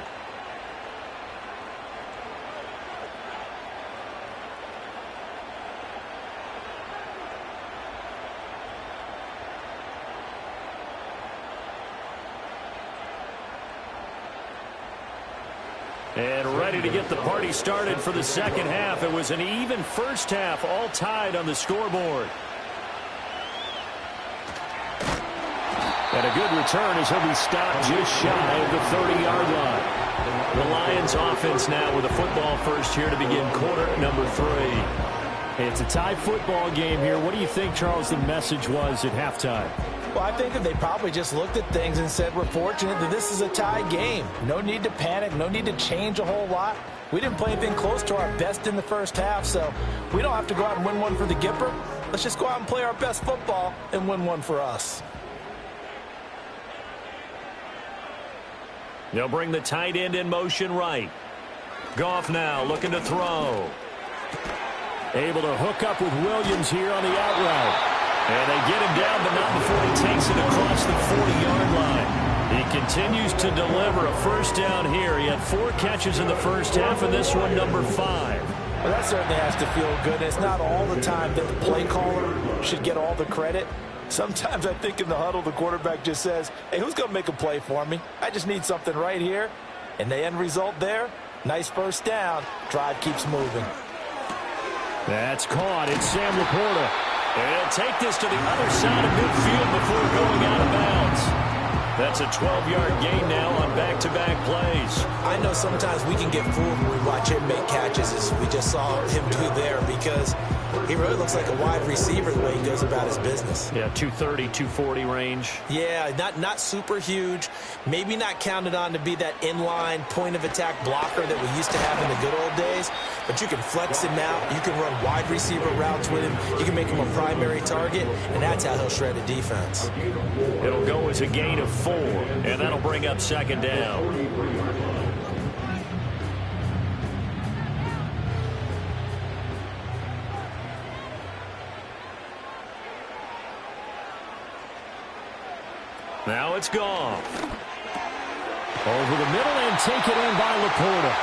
And ready to get the party started for the second half. It was an even first half, all tied on the scoreboard. And a good return as he'll be stopped just shy of the 30-yard line. The Lions offense now with a football first here to begin quarter number 3. Hey, it's a tie football game here. What do you think, Charles, the message was at halftime?
Well, I think that they probably just looked at things and said, we're fortunate that this is a tie game. No need to panic. No need to change a whole lot. We didn't play anything close to our best in the first half, so we don't have to go out and win one for the Gipper. Let's just go out and play our best football and win one for us.
They'll bring the tight end in motion right. Goff now looking to throw. Able to hook up with Williams here on the out route. And they get him down, but not before he takes it across the 40-yard line. He continues to deliver a first down here. He had 4 catches in the first half, and this one number 5.
Well, that certainly has to feel good. It's not all the time that the play caller should get all the credit. Sometimes I think in the huddle, the quarterback just says, hey, who's going to make a play for me? I just need something right here. And the end result there, nice first down. Drive keeps moving.
That's caught. It's Sam Laporta. And he'll take this to the other side of midfield before going out of bounds. That's a 12-yard gain now on back-to-back plays.
I know sometimes we can get fooled when we watch him make catches, as we just saw him do there, because he really looks like a wide receiver the way he goes about his business.
Yeah, 230, 240 range.
Yeah, not super huge. Maybe not counted on to be that inline point-of-attack blocker that we used to have in the good old days, but you can flex him out. You can run wide receiver routes with him. You can make him a primary target, and that's how he'll shred a defense.
It'll go as a gain of 4, and that'll bring up second down. Now it's gone. Over the middle and taken in by Laporta.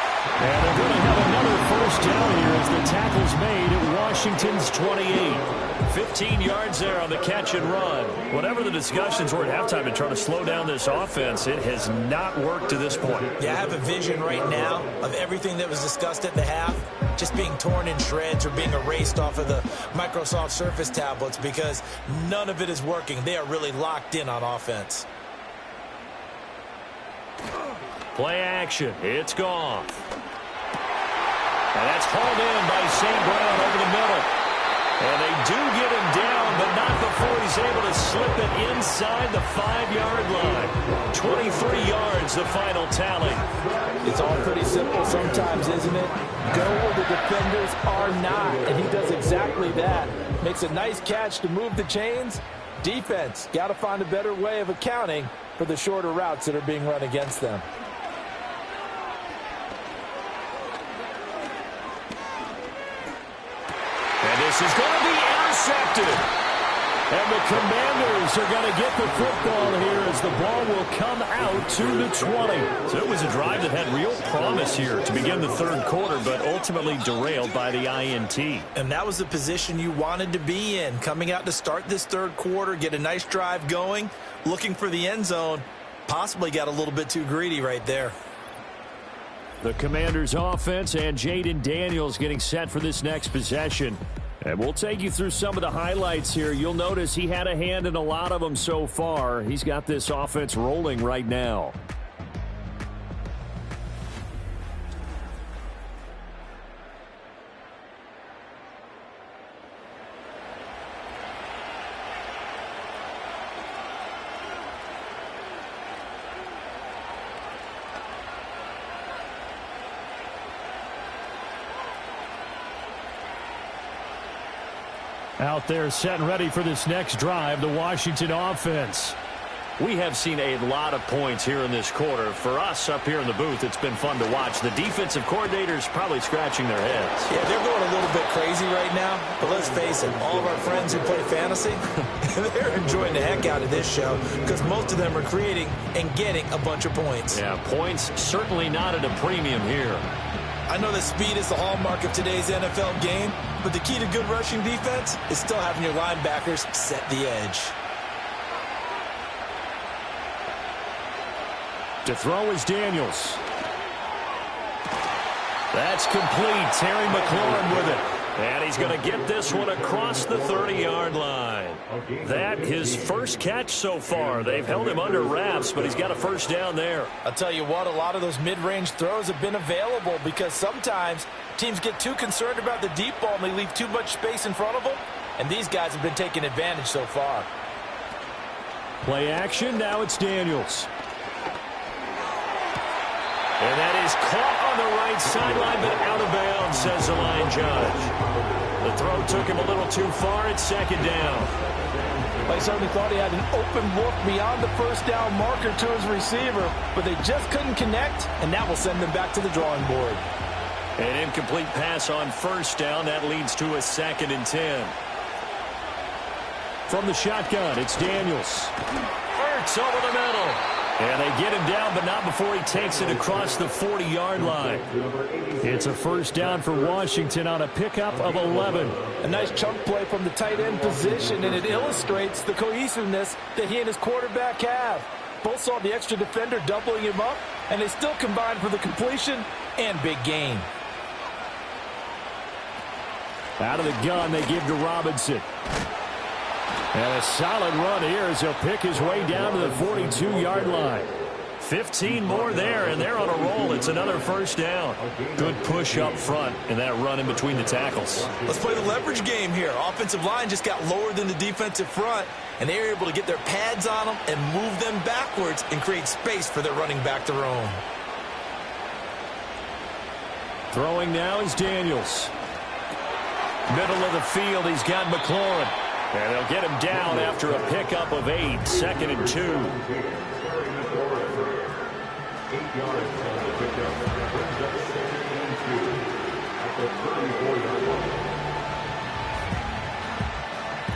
And they're going to have another first down here as the tackle's made at Washington's 28. 15 yards there on the catch and run. Whatever the discussions were at halftime to try to slow down this offense, it has not worked to this point.
Yeah, I have a vision right now of everything that was discussed at the half just being torn in shreds or being erased off of the Microsoft Surface tablets because none of it is working. They are really locked in on offense.
Play action. It's gone. And that's hauled in by St. Brown over the middle. And they do get him down, but not before he's able to slip it inside the 5-yard line. 23 yards, the final tally.
It's all pretty simple sometimes, isn't it? Go where the defenders are not, and he does exactly that. Makes a nice catch to move the chains. Defense, got to find a better way of accounting for the shorter routes that are being run against them.
This is going to be intercepted. And the Commanders are going to get the football here as the ball will come out to the 20. So it was a drive that had real promise here to begin the third quarter, but ultimately derailed by the INT.
And that was the position you wanted to be in, coming out to start this third quarter, get a nice drive going, looking for the end zone. Possibly got a little bit too greedy right there.
The Commanders' offense and Jaden Daniels getting set for this next possession. And we'll take you through some of the highlights here. You'll notice he had a hand in a lot of them so far. He's got this offense rolling right now. Out there set and ready for this next drive, the Washington offense. We have seen a lot of points here in this quarter. For us up here in the booth, it's been fun to watch. The defensive coordinators probably scratching their heads.
Yeah, they're going a little bit crazy right now. But let's face it, all of our friends who play fantasy, they're enjoying the heck out of this show because most of them are creating and getting a bunch of points.
Yeah, points certainly not at a premium here.
I know that speed is the hallmark of today's NFL game, but the key to good rushing defense is still having your linebackers set the edge.
To throw is Daniels. That's complete. Terry McLaurin with it. And he's going to get this one across the 30-yard line. That his first catch so far. They've held him under wraps, but he's got a first down there.
I'll tell you what, a lot of those mid-range throws have been available because sometimes teams get too concerned about the deep ball and they leave too much space in front of them. And these guys have been taking advantage so far.
Play action. Now it's Daniels. And that is caught on the right sideline, but out of bounds, says the line judge. The throw took him a little too far. It's second down.
I certainly thought he had an open look beyond the first down marker to his receiver, but they just couldn't connect, and that will send them back to the drawing board.
An incomplete pass on first down. That leads to a 2nd and 10. From the shotgun, it's Daniels. Hurts over the middle. And they get him down, but not before he takes it across the 40-yard line. It's a first down for Washington on a pickup of 11.
A nice chunk play from the tight end position, and it illustrates the cohesiveness that he and his quarterback have. Both saw the extra defender doubling him up, and they still combined for the completion and big gain.
Out of the gun, they give to Robinson. And a solid run here as he'll pick his way down to the 42-yard line. 15 more there, and they're on a roll. It's another first down. Good push up front and that run in between the tackles.
Let's play the leverage game here. Offensive line just got lower than the defensive front, and they were able to get their pads on them and move them backwards and create space for their running back to roam.
Throwing now is Daniels. Middle of the field, he's got McLaurin. And they'll get him down after a pickup of 8, 2nd and 2.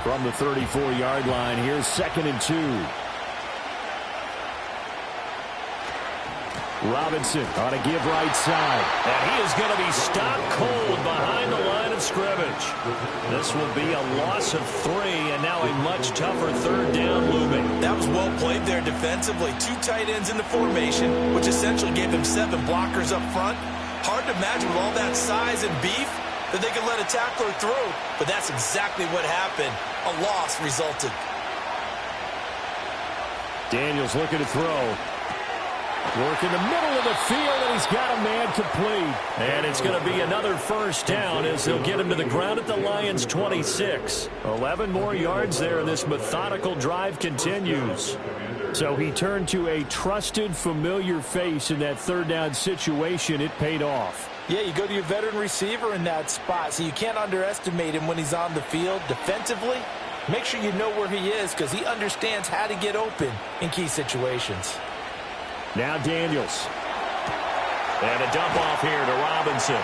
From the 34-yard line, here's 2nd and 2. Robinson on a give right side. And he is going to be stopped cold behind the line of scrimmage. This will be a loss of 3, and now a much tougher 3rd down looming.
That was well played there defensively. 2 tight ends in the formation, which essentially gave them 7 blockers up front. Hard to imagine with all that size and beef that they could let a tackler through, but that's exactly what happened. A loss resulted.
Daniels looking to throw. Work in the middle of the field, and he's got a man complete. And it's going to be another first down as they'll get him to the ground at the Lions' 26. 11 more yards there, and this methodical drive continues. So he turned to a trusted, familiar face in that 3rd down situation. It paid off.
Yeah, you go to your veteran receiver in that spot, so you can't underestimate him when he's on the field. Defensively, make sure you know where he is because he understands how to get open in key situations.
Now Daniels. And a dump off here to Robinson.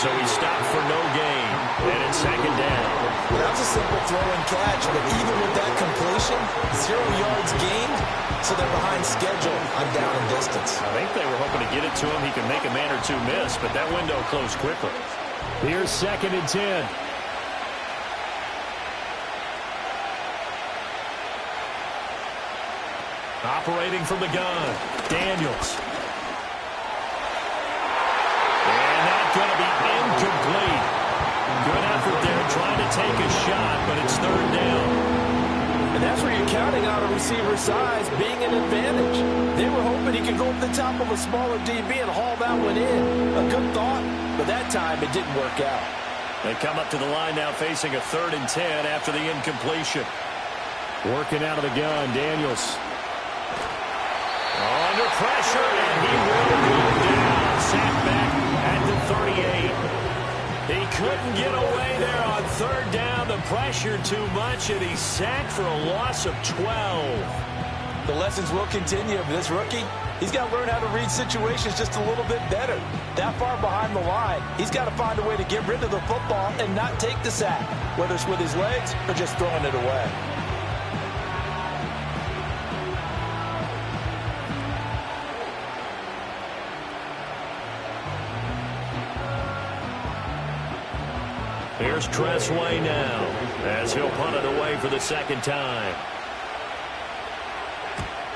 So he stopped for no gain. And it's 2nd down.
Well, that was a simple throw and catch, but even with that completion, 0 yards gained, so they're behind schedule on down and distance.
I think they were hoping to get it to him. He can make a man or 2 miss, but that window closed quickly. Here's 2nd and 10. Operating from the gun, Daniels. And that's going to be incomplete. Good effort there trying to take a shot, but it's 3rd down.
And that's where you're counting on a receiver's size being an advantage. They were hoping he could go up the top of a smaller DB and haul that one in. A good thought, but that time it didn't work out.
They come up to the line now facing a 3rd and 10 after the incompletion. Working out of the gun, Daniels. Under pressure, and he will go down. Sacked back at the 38. He couldn't get away there on 3rd down. The pressure too much, and he's sacked for a loss of 12.
The lessons will continue, but this rookie, he's got to learn how to read situations just a little bit better. That far behind the line, he's got to find a way to get rid of the football and not take the sack, whether it's with his legs or just throwing it away.
Here's Tressway now as he'll punt it away for the 2nd time.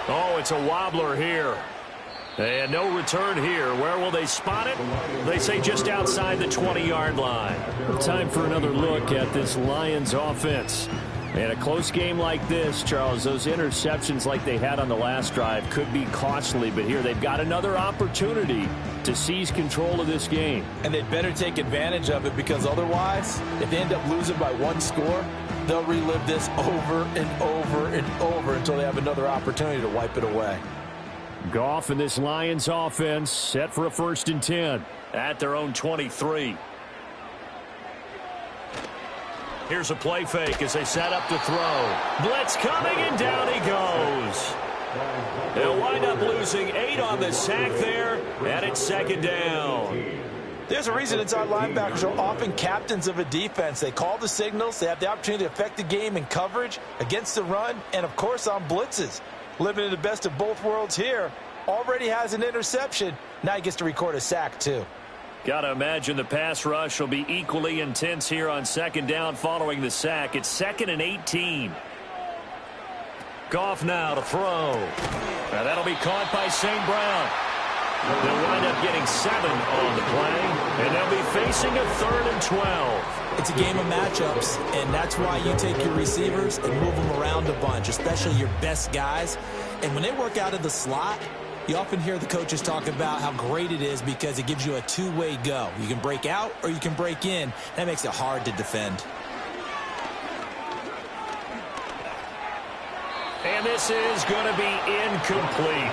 Oh, it's a wobbler here. And no return here. Where will they spot it? They say just outside the 20-yard line. Time for another look at this Lions offense. In a close game like this, Charles, those interceptions like they had on the last drive could be costly, but here they've got another opportunity to seize control of this game.
And they'd better take advantage of it because otherwise, if they end up losing by 1 score, they'll relive this over and over and over until they have another opportunity to wipe it away.
Goff and this Lions offense set for a 1st and 10 at their own 23. Here's a play fake as they set up to throw. Blitz coming, and down he goes. They'll wind up losing 8 on the sack there, and it's 2nd down.
There's a reason inside linebackers are often captains of a defense. They call the signals. They have the opportunity to affect the game in coverage, against the run, and, of course, on blitzes. Living in the best of both worlds here. Already has an interception. Now he gets to record a sack, too.
Got to imagine the pass rush will be equally intense here on 2nd down following the sack. It's 2nd and 18. Goff now to throw. Now that'll be caught by St. Brown. They'll wind up getting 7 on the play, and they'll be facing a 3rd and 12.
It's a game of matchups, and that's why you take your receivers and move them around a bunch, especially your best guys. And when they work out of the slot, you often hear the coaches talk about how great it is because it gives you a two-way go. You can break out or you can break in. That makes it hard to defend.
And this is going to be incomplete.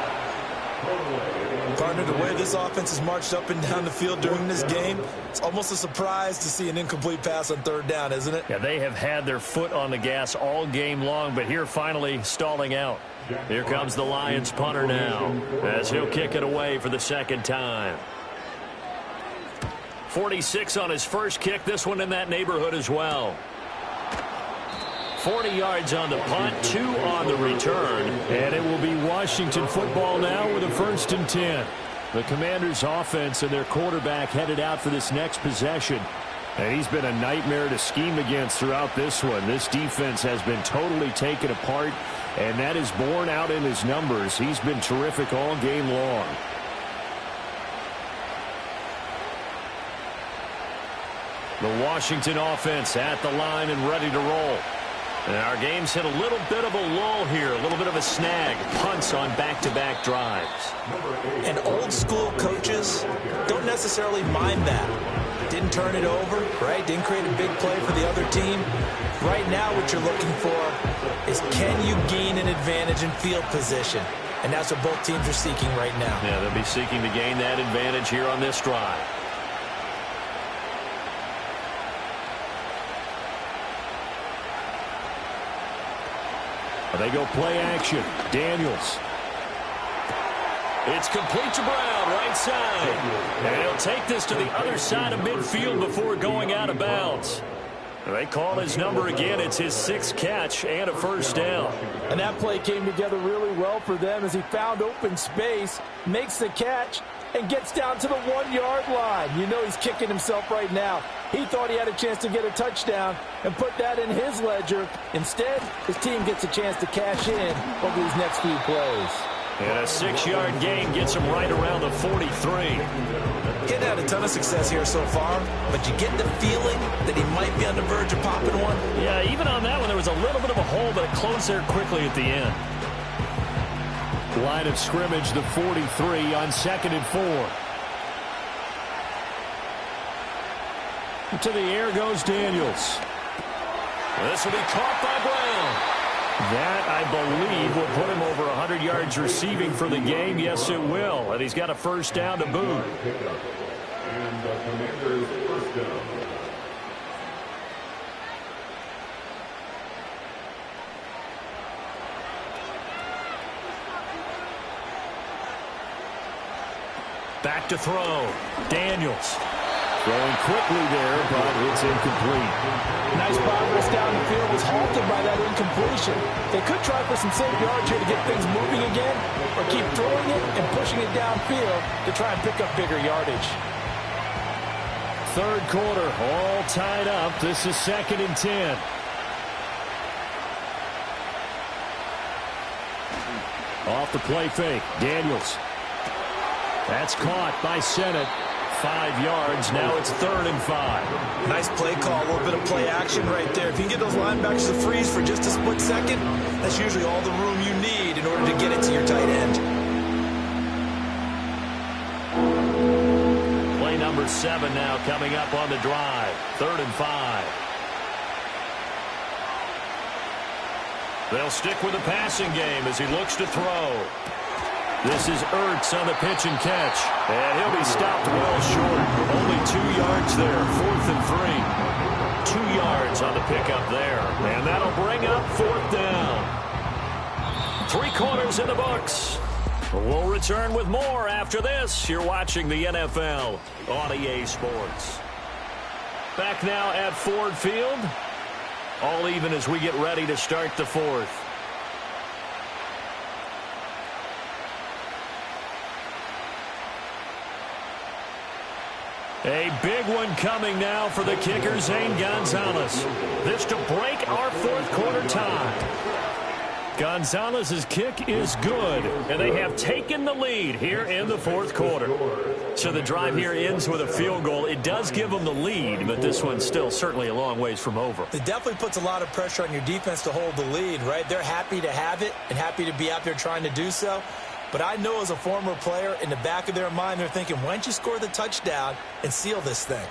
Partner, the way this offense has marched up and down the field during this game, it's almost a surprise to see an incomplete pass on 3rd down, isn't it?
Yeah, they have had their foot on the gas all game long, but here finally stalling out. Here comes the Lions punter now as he'll kick it away for the 2nd time. 46 on his first kick, this one in that neighborhood as well. 40 yards on the punt, 2 on the return. And it will be Washington football now with a 1st and 10. The Commanders' offense and their quarterback headed out for this next possession. And he's been a nightmare to scheme against throughout this one. This defense has been totally taken apart, and that is borne out in his numbers. He's been terrific all game long. The Washington offense at the line and ready to roll. And our game's hit a little bit of a lull here, a little bit of a snag. Punts on back-to-back drives.
And old-school coaches don't necessarily mind that. Didn't turn it over, right? Didn't create a big play for the other team. Right now what you're looking for is can you gain an advantage in field position? And that's what both teams are seeking right now.
Yeah, they'll be seeking to gain that advantage here on this drive. They go play action. Daniels. It's complete to Brown, right side. And he'll take this to the other side of midfield before going out of bounds. They call his number again. It's his 6th catch and a 1st down.
And that play came together really well for them as he found open space, makes the catch, and gets down to the 1-yard line. You know he's kicking himself right now. He thought he had a chance to get a touchdown and put that in his ledger. Instead, his team gets a chance to cash in over these next few plays.
And a 6-yard gain gets him right around the 43.
He's had a ton of success here so far, but you get the feeling that he might be on the verge of popping one.
Yeah, even on that one, there was a little bit of a hole, but it closed there quickly at the end. Line of scrimmage, the 43 on 2nd and 4. To the air goes Daniels. This will be caught by Brown. That, I believe, will put him over 100 yards receiving for the game. Yes, it will. And he's got a 1st down to boot.
And the Commanders' 1st down.
Back to throw. Daniels. Throwing quickly there, but it's incomplete.
Nice progress down the field was halted by that incompletion. They could try for some safe yards here to get things moving again, or keep throwing it and pushing it downfield to try and pick up bigger yardage.
3rd quarter, all tied up. This is 2nd and 10. Off the play fake, Daniels. That's caught by Sennett. 5 yards. Now it's 3rd and 5.
Nice play call. A little bit of play action right there. If you can get those linebackers to freeze for just a split second, that's usually all the room you need in order to get it to your tight end.
Play number 7 now coming up on the drive. 3rd and 5. They'll stick with the passing game as he looks to throw. This is Ertz on the pitch and catch. And he'll be stopped well short. Only 2 yards there. 4th and 3. 2 yards on the pickup there. And that'll bring up 4th down. 3 quarters in the books. We'll return with more after this. You're watching the NFL on EA Sports. Back now at Ford Field. All even as we get ready to start the 4th. A big one coming now for the kicker, Zane Gonzalez. This to break our 4th quarter tie. Gonzalez's kick is good, and they have taken the lead here in the fourth quarter. So the drive here ends with a field goal. It does give them the lead, but this one's still certainly a long ways from over.
It definitely puts a lot of pressure on your defense to hold the lead, right? They're happy to have it and happy to be out there trying to do so. But I know as a former player, in the back of their mind, they're thinking, why don't you score the touchdown and seal this thing?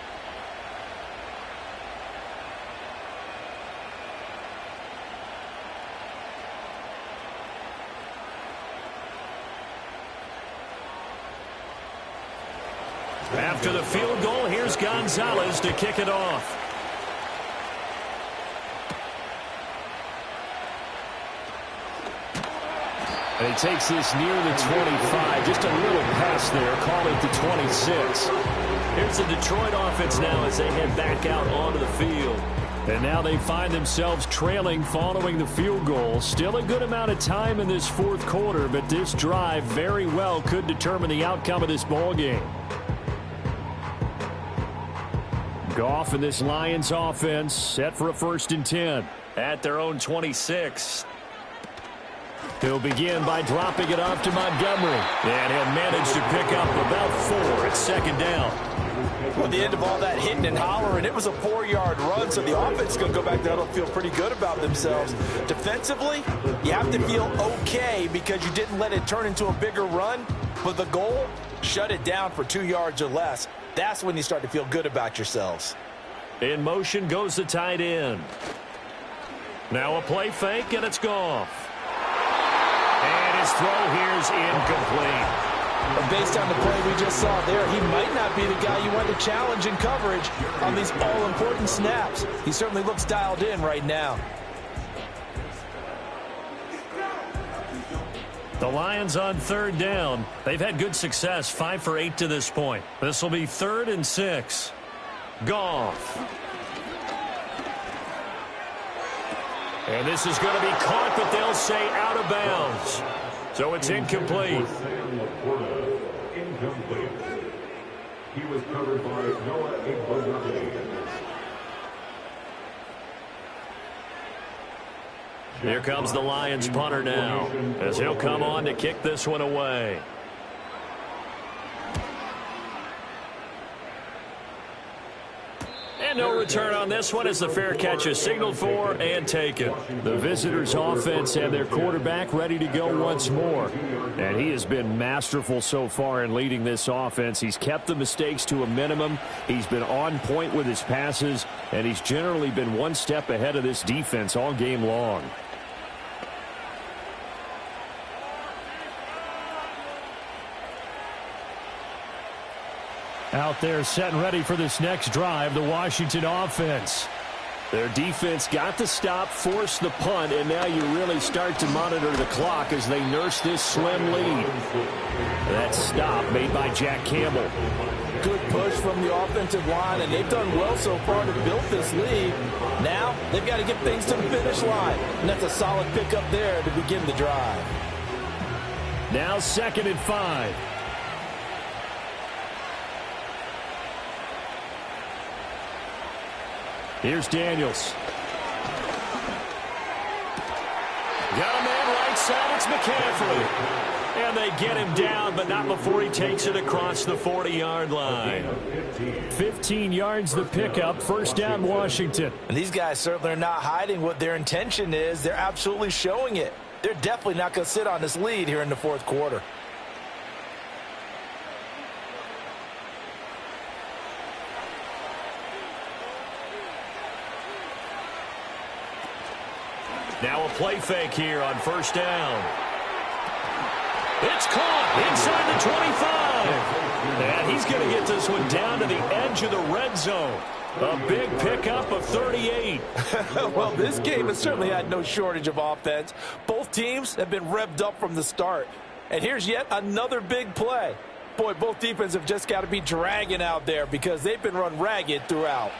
After the field goal, here's Gonzalez to kick it off. And he takes this near the 25. Just a little pass there. Call it the 26. Here's the Detroit offense now as they head back out onto the field. And now they find themselves trailing following the field goal. Still a good amount of time in this fourth quarter, but this drive very well could determine the outcome of this ball game. Goff and this Lions offense set for a 1st and 10 at their own 26. He'll begin by dropping it off to Montgomery, and he'll manage to pick up about 4 at 2nd down.
At the end of all that hitting and hollering, it was a 4-yard run, so the offense is going to go back there and feel pretty good about themselves. Defensively, you have to feel okay because you didn't let it turn into a bigger run, but the goal, shut it down for 2 yards or less. That's when you start to feel good about yourselves.
In motion goes the tight end. Now a play fake, and it's Goff. And his throw here's incomplete.
But based on the play we just saw there, he might not be the guy you want to challenge in coverage on these all-important snaps. He certainly looks dialed in right now.
The Lions on 3rd down. They've had good success, 5 for 8 to this point. This will be 3rd and 6. Goff. And this is going to be caught, but they'll say out of bounds. So it's incomplete.
Incomplete. He was covered by Noah Igbenogany.
Here comes the Lions punter now, as he'll come on to kick this one away. And no return on this one as the fair catch is signaled for and taken. The visitors' offense and their quarterback ready to go once more. And he has been masterful so far in leading this offense. He's kept the mistakes to a minimum. He's been on point with his passes, and he's generally been one step ahead of this defense all game long. Out there set and ready for this next drive, the Washington offense. Their defense got the stop, forced the punt, and now you really start to monitor the clock as they nurse this slim lead. That stop made by Jack Campbell.
Good push from the offensive line, and they've done well so far to build this lead. Now they've got to get things to the finish line, and that's a solid pickup there to begin the drive.
Now 2nd and 5. Here's Daniels. Got a man right side. It's McCaffrey. And they get him down, but not before he takes it across the 40-yard line. 15 yards the pickup. 1st down, Washington.
And these guys certainly are not hiding what their intention is. They're absolutely showing it. They're definitely not going to sit on this lead here in the fourth quarter.
Now a play fake here on 1st down. It's caught inside the 25. And he's going to get this one down to the edge of the red zone. A big pickup of 38.
Well, this game has certainly had no shortage of offense. Both teams have been revved up from the start. And here's yet another big play. Boy, both defenses have just got to be dragging out there because they've been run ragged throughout.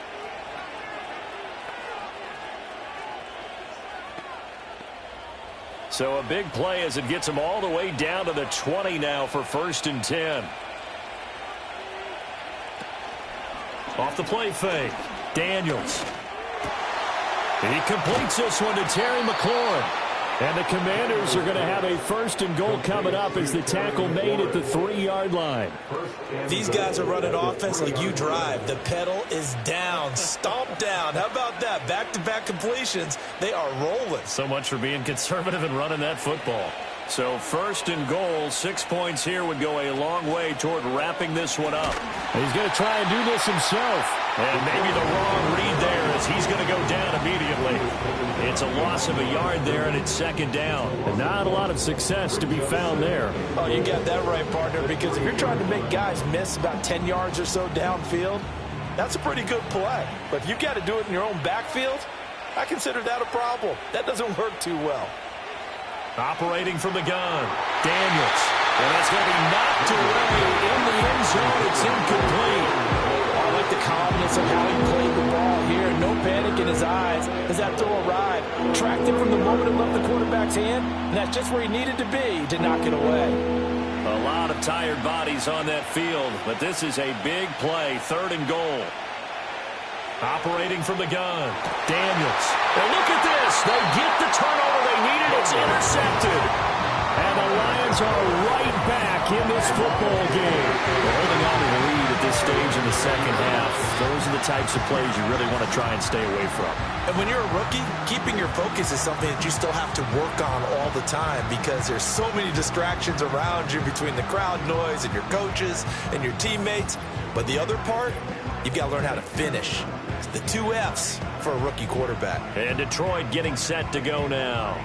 So a big play as it gets them all the way down to the 20 now for 1st and 10. Off the play fake, Daniels. He completes this one to Terry McLaurin. And the Commanders are going to have a 1st and goal coming up as the tackle made at the 3-yard line.
These guys are running offense like you drive. The pedal is down, stomped down. How about that? Back-to-back completions. They are rolling.
So much for being conservative and running that football. So 1st and goal, 6 points here would go a long way toward wrapping this one up.
He's going to try and do this himself.
And maybe the wrong read there as he's going to go down immediately. It's a loss of a yard there, and it's 2nd down.
And not a lot of success to be found there.
Oh, you got that right, partner, because if you're trying to make guys miss about 10 yards or so downfield, that's a pretty good play. But if you've got to do it in your own backfield, I consider that a problem. That doesn't work too well.
Operating from the gun, Daniels. And that's going to be knocked away in the end zone. It's incomplete.
I like the calmness of how he played the ball here. No panic in his eyes as that throw arrived. Tracked it from the moment it left the quarterback's hand, and that's just where he needed to be to knock it away.
A lot of tired bodies on that field, but this is a big play, 3rd and goal. Operating from the gun, Daniels. And look at this. They get the turnover they needed. It's intercepted.
And the Lions are right back in this football game.
They're holding on to the lead at this stage in the 2nd half. Those are the types of plays you really want to try and stay away from.
And when you're a rookie, keeping your focus is something that you still have to work on all the time because there's so many distractions around you between the crowd noise and your coaches and your teammates. But the other part, you've got to learn how to finish. It's the 2 F's for a rookie quarterback.
And Detroit getting set to go now.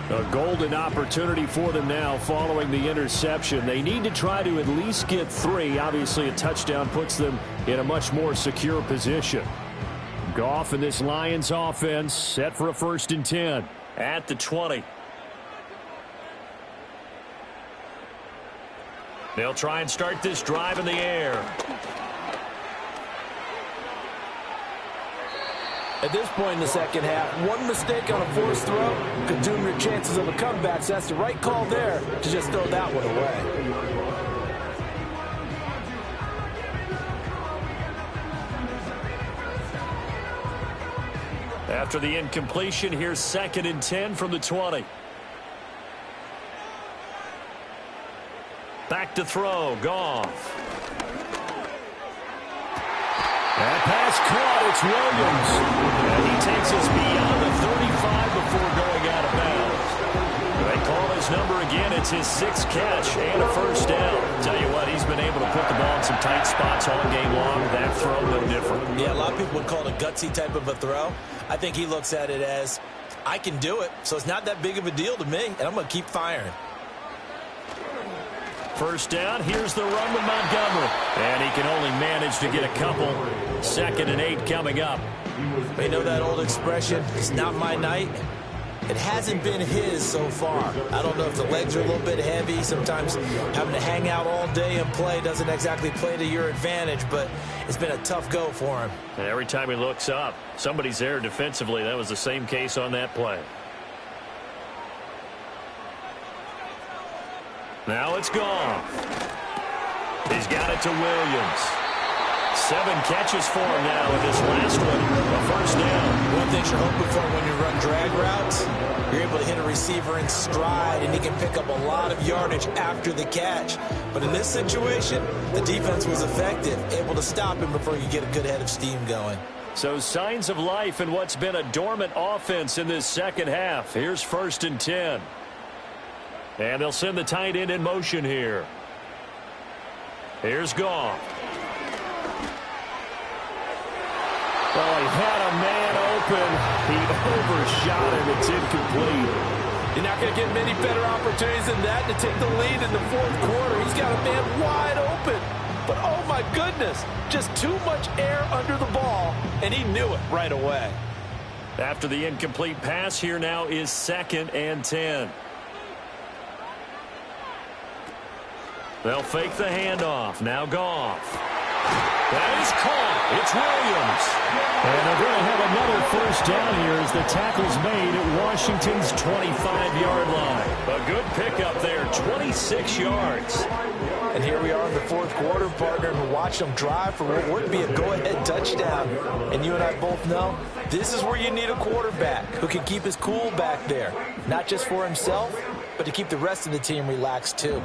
A golden opportunity for them now following the interception. They need to try to at least get 3. Obviously, a touchdown puts them in a much more secure position. Goff and this Lions offense set for a 1st and 10.
At the 20. They'll try and start this drive in the air.
At this point in the 2nd half, one mistake on a forced throw could doom your chances of a comeback. So that's the right call there to just throw that one away.
After the incompletion, here's 2nd and 10 from the 20. Back to throw, Goff.
That pass caught. It's Williams.
And he takes us beyond the 35 before going out of bounds. They call his number again. It's his 6th catch and a 1st down. Tell you what, he's been able to put the ball in some tight spots all game long. That throw, no different.
Yeah, a lot of people would call it a gutsy type of a throw. I think he looks at it as, I can do it, so it's not that big of a deal to me, and I'm going to keep firing.
1st down, here's the run with Montgomery. And he can only manage to get a couple. 2nd and 8 coming up.
You know that old expression, it's not my night? It hasn't been his so far. I don't know if the legs are a little bit heavy. Sometimes having to hang out all day and play doesn't exactly play to your advantage, but it's been a tough go for him.
And every time he looks up, somebody's there defensively. That was the same case on that play. Now it's Goff. He's got it to Williams. 7 catches for him now in this last one. A 1st down.
One thing you're hoping for when you run drag routes, you're able to hit a receiver in stride, and he can pick up a lot of yardage after the catch. But in this situation, the defense was effective, able to stop him before you get a good head of steam going.
So signs of life in what's been a dormant offense in this 2nd half. Here's 1st and 10. And they'll send the tight end in motion here. Here's Goff.
Well, he had a man open. He overshot him. It's incomplete.
You're not going to get many better opportunities than that to take the lead in the 4th quarter. He's got a man wide open. But, oh, my goodness, just too much air under the ball, and he knew it right away.
After the incomplete pass, here now is 2nd and 10. They'll fake the handoff. Now Goff. That is caught. It's Williams.
And they're going to have another 1st down here as the tackle's made at Washington's 25-yard line.
A good pickup there, 26 yards.
And here we are in the fourth quarter, partner, and we're watching them drive for what would be a go-ahead touchdown. And you and I both know this is where you need a quarterback who can keep his cool back there, not just for himself, but to keep the rest of the team relaxed too.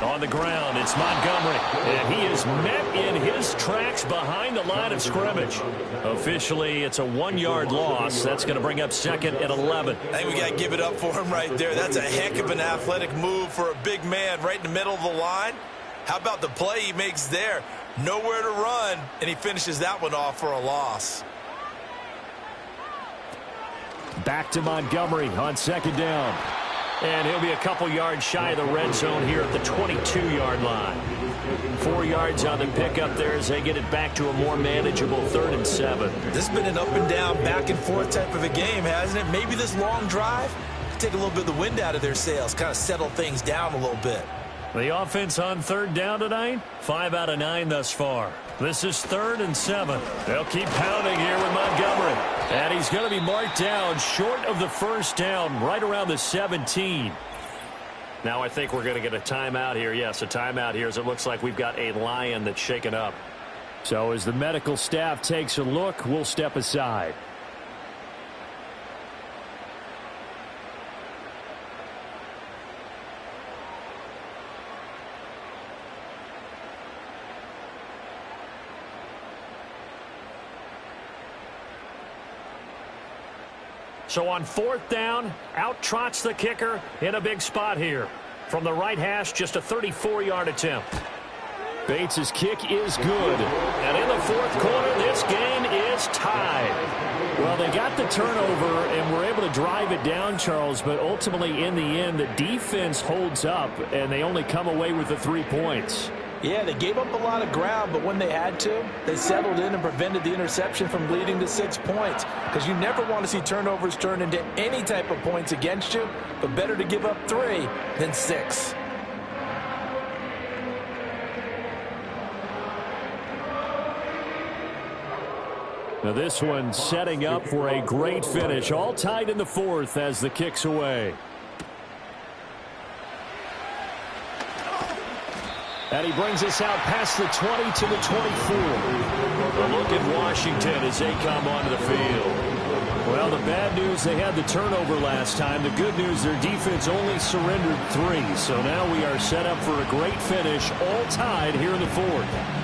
On the ground, it's Montgomery, and he is met in his tracks behind the line of scrimmage. Officially, it's a 1-yard loss. That's going to bring up 2nd and 11.
I think we got to give it up for him right there. That's a heck of an athletic move for a big man right in the middle of the line. How about the play he makes there? Nowhere to run, and he finishes that one off for a loss.
Back to Montgomery on 2nd down.
And he'll be a couple yards shy of the red zone here at the 22-yard line. 4 yards on the pickup there as they get it back to a more manageable 3rd and 7.
This has been an up and down, back and forth type of a game, hasn't it? Maybe this long drive could take a little bit of the wind out of their sails, kind of settle things down a little bit.
The offense on 3rd down tonight, 5 out of 9 thus far. This is 3rd and 7. They'll keep pounding here with Montgomery. And he's going to be marked down short of the 1st down, right around the 17. Now I think we're going to get a timeout here. Yes, a timeout here as it looks like we've got a Lion that's shaken up.
So as the medical staff takes a look, we'll step aside.
So on 4th down, out trots the kicker in a big spot here. From the right hash, just a 34-yard attempt.
Bates' kick is good.
And in the 4th quarter, this game is tied.
Well, they got the turnover and were able to drive it down, Charles, but ultimately in the end, the defense holds up, and they only come away with the 3 points.
Yeah, they gave up a lot of ground, but when they had to, they settled in and prevented the interception from leading to 6 points. Because you never want to see turnovers turn into any type of points against you, but better to give up 3 than 6.
Now this one setting up for a great finish. All tied in the 4th as the kick's away. And he brings us out past the 20 to the 24.
A look at Washington as they come onto the field.
Well, the bad news, they had the turnover last time. The good news, their defense only surrendered 3. So now we are set up for a great finish, all tied here in the 4th.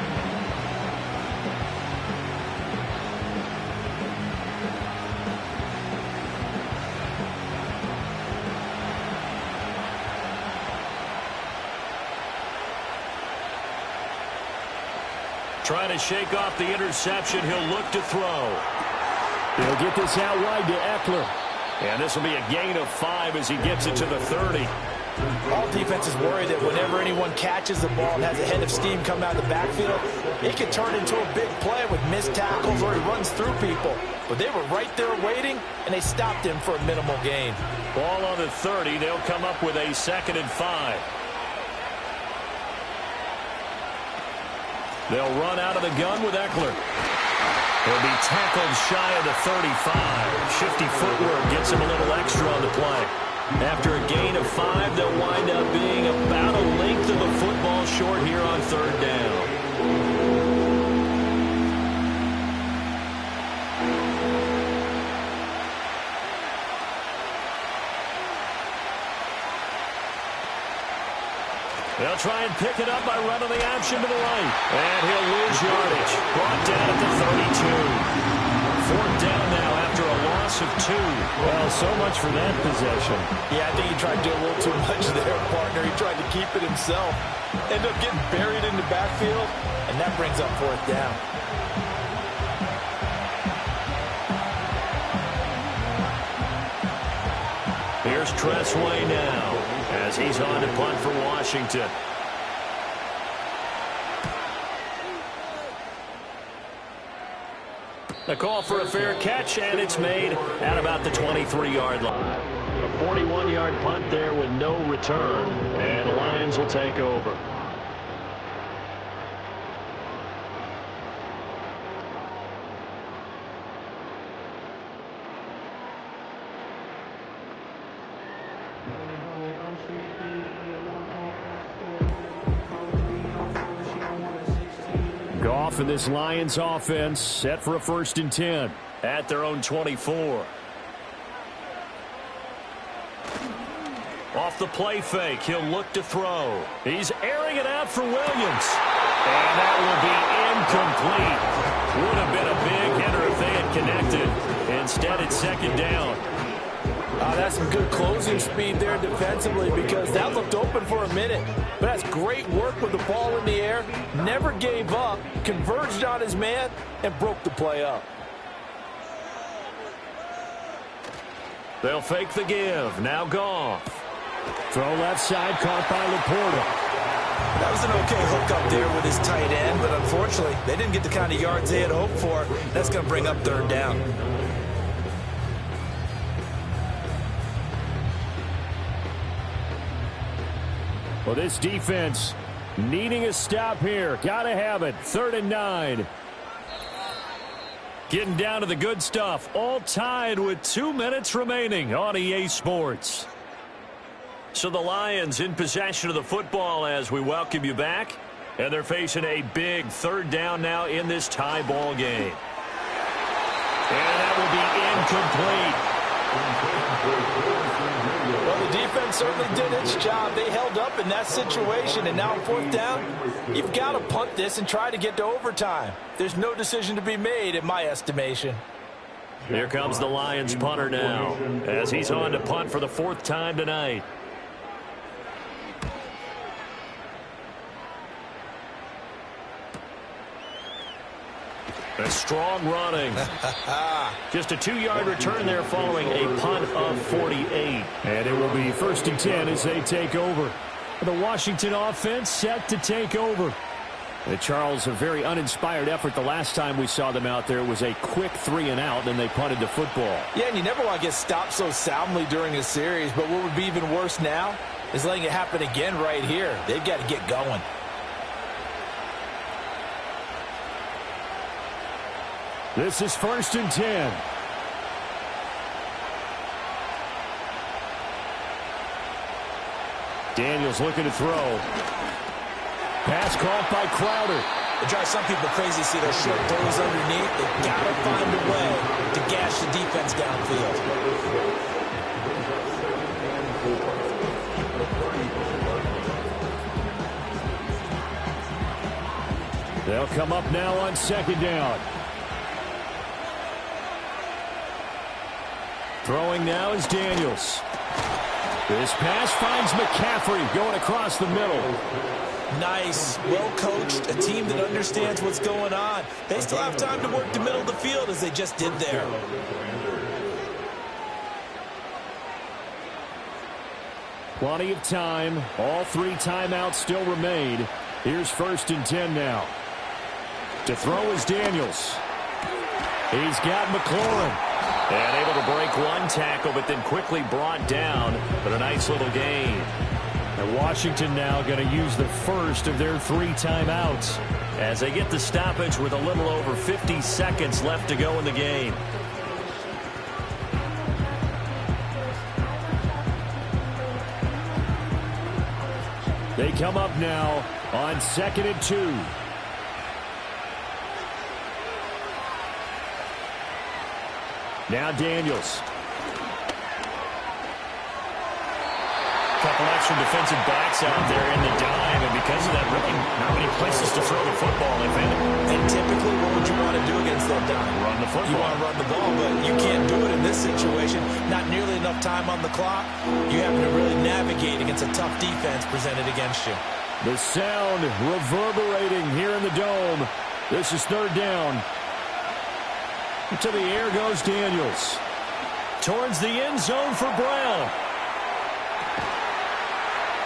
Trying to shake off the interception. He'll look to throw.
They'll get this out wide to Eckler.
And this will be a gain of 5 as he gets it to the 30.
All defenses worry that whenever anyone catches the ball and has a head of steam come out of the backfield, it can turn into a big play with missed tackles or he runs through people. But they were right there waiting, and they stopped him for a minimal gain.
Ball on the 30. They'll come up with a 2nd and 5. They'll run out of the gun with Eckler. He'll be tackled shy of the 35. Shifty footwork gets him a little extra on the play. After a gain of 5, they'll wind up being about a length of a football short here on 3rd down. They'll try and pick it up by running the option to the right. And he'll lose yardage. Brought down at the 32. 4th down now after a loss of 2.
Well, so much for that possession.
Yeah, I think he tried to do a little too much there, partner. He tried to keep it himself. Ended up getting buried in the backfield, and that brings up 4th down.
Here's Tressway now as he's on to punt for Washington. A call for a fair catch, and it's made at about the 23-yard line. A 41-yard punt there with no return, and the Lions will take over.
off, and this Lions offense set for a 1st and 10.
At their own 24. Off the play fake, he'll look to throw. He's airing it out for Williams. And that will be incomplete. Would have been a big hitter if they had connected. Instead, it's 2nd down.
That's some good closing speed there defensively, because that looked open for a minute. But that's great work with the ball in the air. Never gave up, converged on his man, and broke the play up.
They'll fake the give. Now Goff.
Throw left side, caught by Laporta.
That was an okay hook up there with his tight end, but unfortunately, they didn't get the kind of yards they had hoped for. That's going to bring up 3rd down.
Well, this defense needing a stop here. Got to have it. 3rd and 9.
Getting down to the good stuff. All tied with 2 minutes remaining on EA Sports. So the Lions in possession of the football as we welcome you back. And they're facing a big 3rd down now in this tie ball game. And that will be incomplete.
Well, the defense certainly did its job. They held up in that situation, and now on 4th down, you've got to punt this and try to get to overtime. There's no decision to be made, in my estimation.
Here comes the Lions punter now, as he's on to punt for the 4th time tonight. A strong running. Just a 2-yard return there following a punt of 48.
And it will be 1st and 10 as they take over. The Washington offense set to take over. Charles, a very uninspired effort the last time we saw them out there. It was a quick 3 and out, and they punted the football.
Yeah, and you never want to get stopped so soundly during a series, but what would be even worse now is letting it happen again right here. They've got to get going.
This is 1st and 10. Daniels looking to throw. Pass caught by Crowder.
It drives some people crazy to see those short throws underneath. They've got to find a way to gash the defense downfield.
They'll come up now on 2nd down. Throwing now is Daniels. This pass finds McCaffrey going across the middle.
Nice, well coached, a team that understands what's going on. They still have time to work the middle of the field as they just did there.
Plenty of time. All 3 timeouts still remain. Here's 1st and 10 now. To throw is Daniels. He's got McLaurin.
And able to break 1 tackle, but then quickly brought down. But a nice little gain.
And Washington now going to use the first of their 3 timeouts
as they get the stoppage with a little over 50 seconds left to go in the game.
They come up now on 2nd and 2. Now Daniels.
Couple extra defensive backs out there in the dime, and because of that, really not many places to throw the football, if any.
And typically, what would you want to do against that dime?
Run the football.
You want to run the ball, but you can't do it in this situation. Not nearly enough time on the clock. You having to really navigate against a tough defense presented against you.
The sound reverberating here in the dome. This is 3rd down. To the air goes Daniels. Towards the end zone for Brown.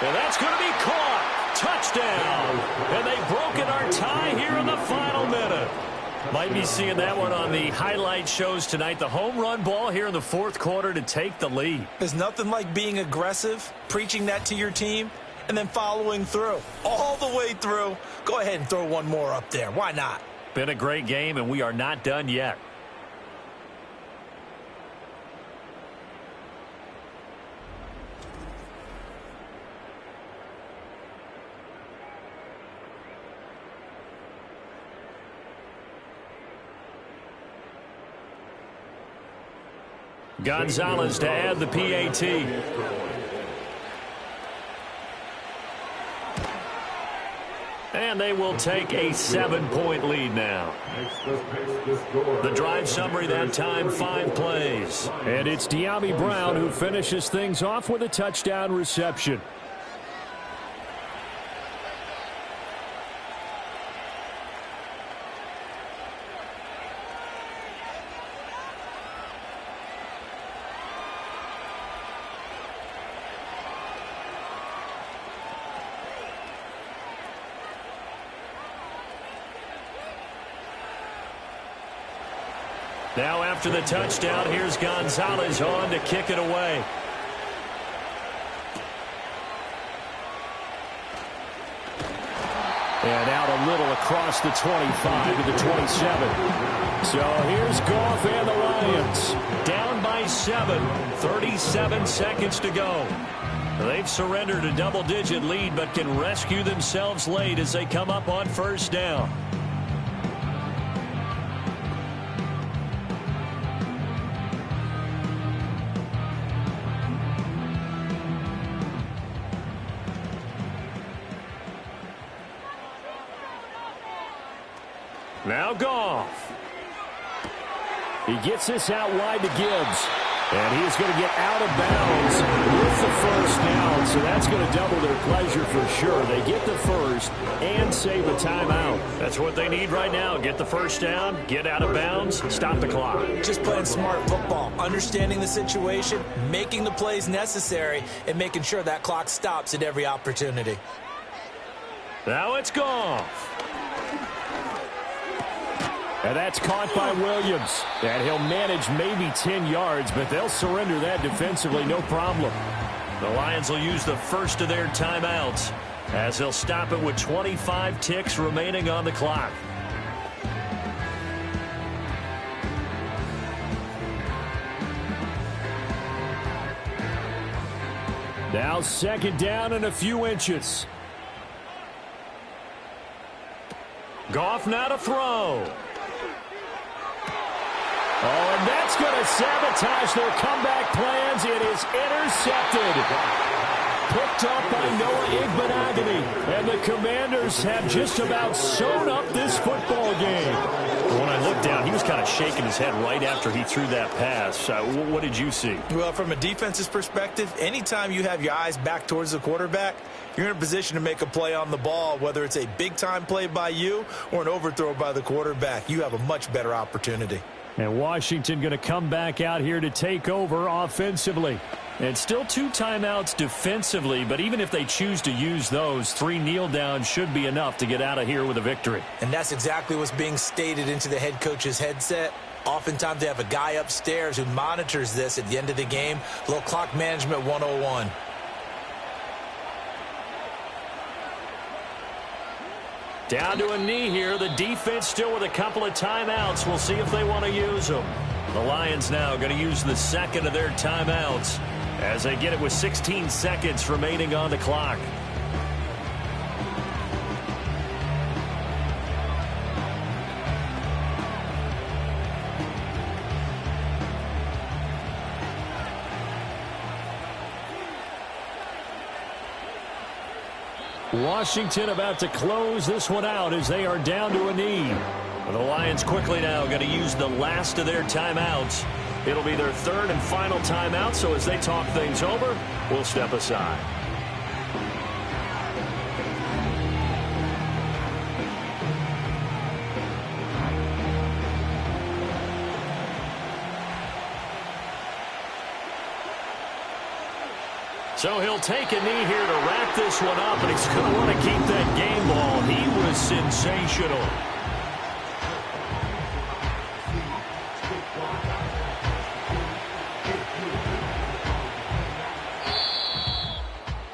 And that's going to be caught. Touchdown. And they've broken our tie here in the final minute. Might be seeing that one on the highlight shows tonight. The home run ball here in the 4th quarter to take the lead.
There's nothing like being aggressive, preaching that to your team, and then following through. All the way through. Go ahead and throw one more up there. Why not?
Been a great game, and we are not done yet. Gonzalez to add the PAT. And they will take a 7-point lead now. The drive summary that time, 5 plays.
And it's De'Ami Brown who finishes things off with a touchdown reception.
Now after the touchdown, here's Gonzalez on to kick it away.
And out a little across the 25 to the 27. So here's Goff and the Lions.
Down by 7, 37 seconds to go. They've surrendered a double-digit lead but can rescue themselves late as they come up on first down.
Now Goff. He gets this out wide to Gibbs. And he's going to get out of bounds with the first down. So that's going to double their pleasure for sure. They get the first and save a timeout.
That's what they need right now. Get the first down, get out of bounds, stop the clock.
Just playing smart football, understanding the situation, making the plays necessary, and making sure that clock stops at every opportunity.
Now it's Goff.
And that's caught by Williams. And he'll manage maybe 10 yards, but they'll surrender that defensively, no problem.
The Lions will use the first of their timeouts as they'll stop it with 25 ticks remaining on the clock.
Now second down and a few inches.
Goff now to throw.
Oh, and that's going to sabotage their comeback plans. It is intercepted. Picked up by Noah Igbenogany. And the Commanders have just about sewn up this football game.
When I looked down, he was kind of shaking his head right after he threw that pass. What did you see?
Well, from a defense's perspective, anytime you have your eyes back towards the quarterback, you're in a position to make a play on the ball, whether it's a big-time play by you or an overthrow by the quarterback. You have a much better opportunity.
And Washington going to come back out here to take over offensively.
And still 2 timeouts defensively, but even if they choose to use those, 3 kneel downs should be enough to get out of here with a victory.
And that's exactly what's being stated into the head coach's headset. Oftentimes they have a guy upstairs who monitors this at the end of the game. A little clock management 101.
Down to a knee here. The defense still with a couple of timeouts. We'll see if they want to use them. The Lions now going to use the second of their timeouts as they get it with 16 seconds remaining on the clock.
Washington about to close this one out as they are down to a knee.
The Lions quickly now going to use the last of their timeouts. It'll be their third and final timeout, so as they talk things over, we'll step aside. So he'll take a knee here to wrap this one up, and he's going to want to keep that game ball. He was sensational.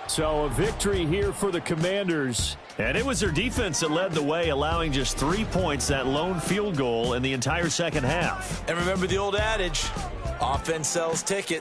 So a victory here for the Commanders.
And it was their defense that led the way, allowing just 3 points, that lone field goal in the entire second half.
And remember the old adage, offense sells tickets.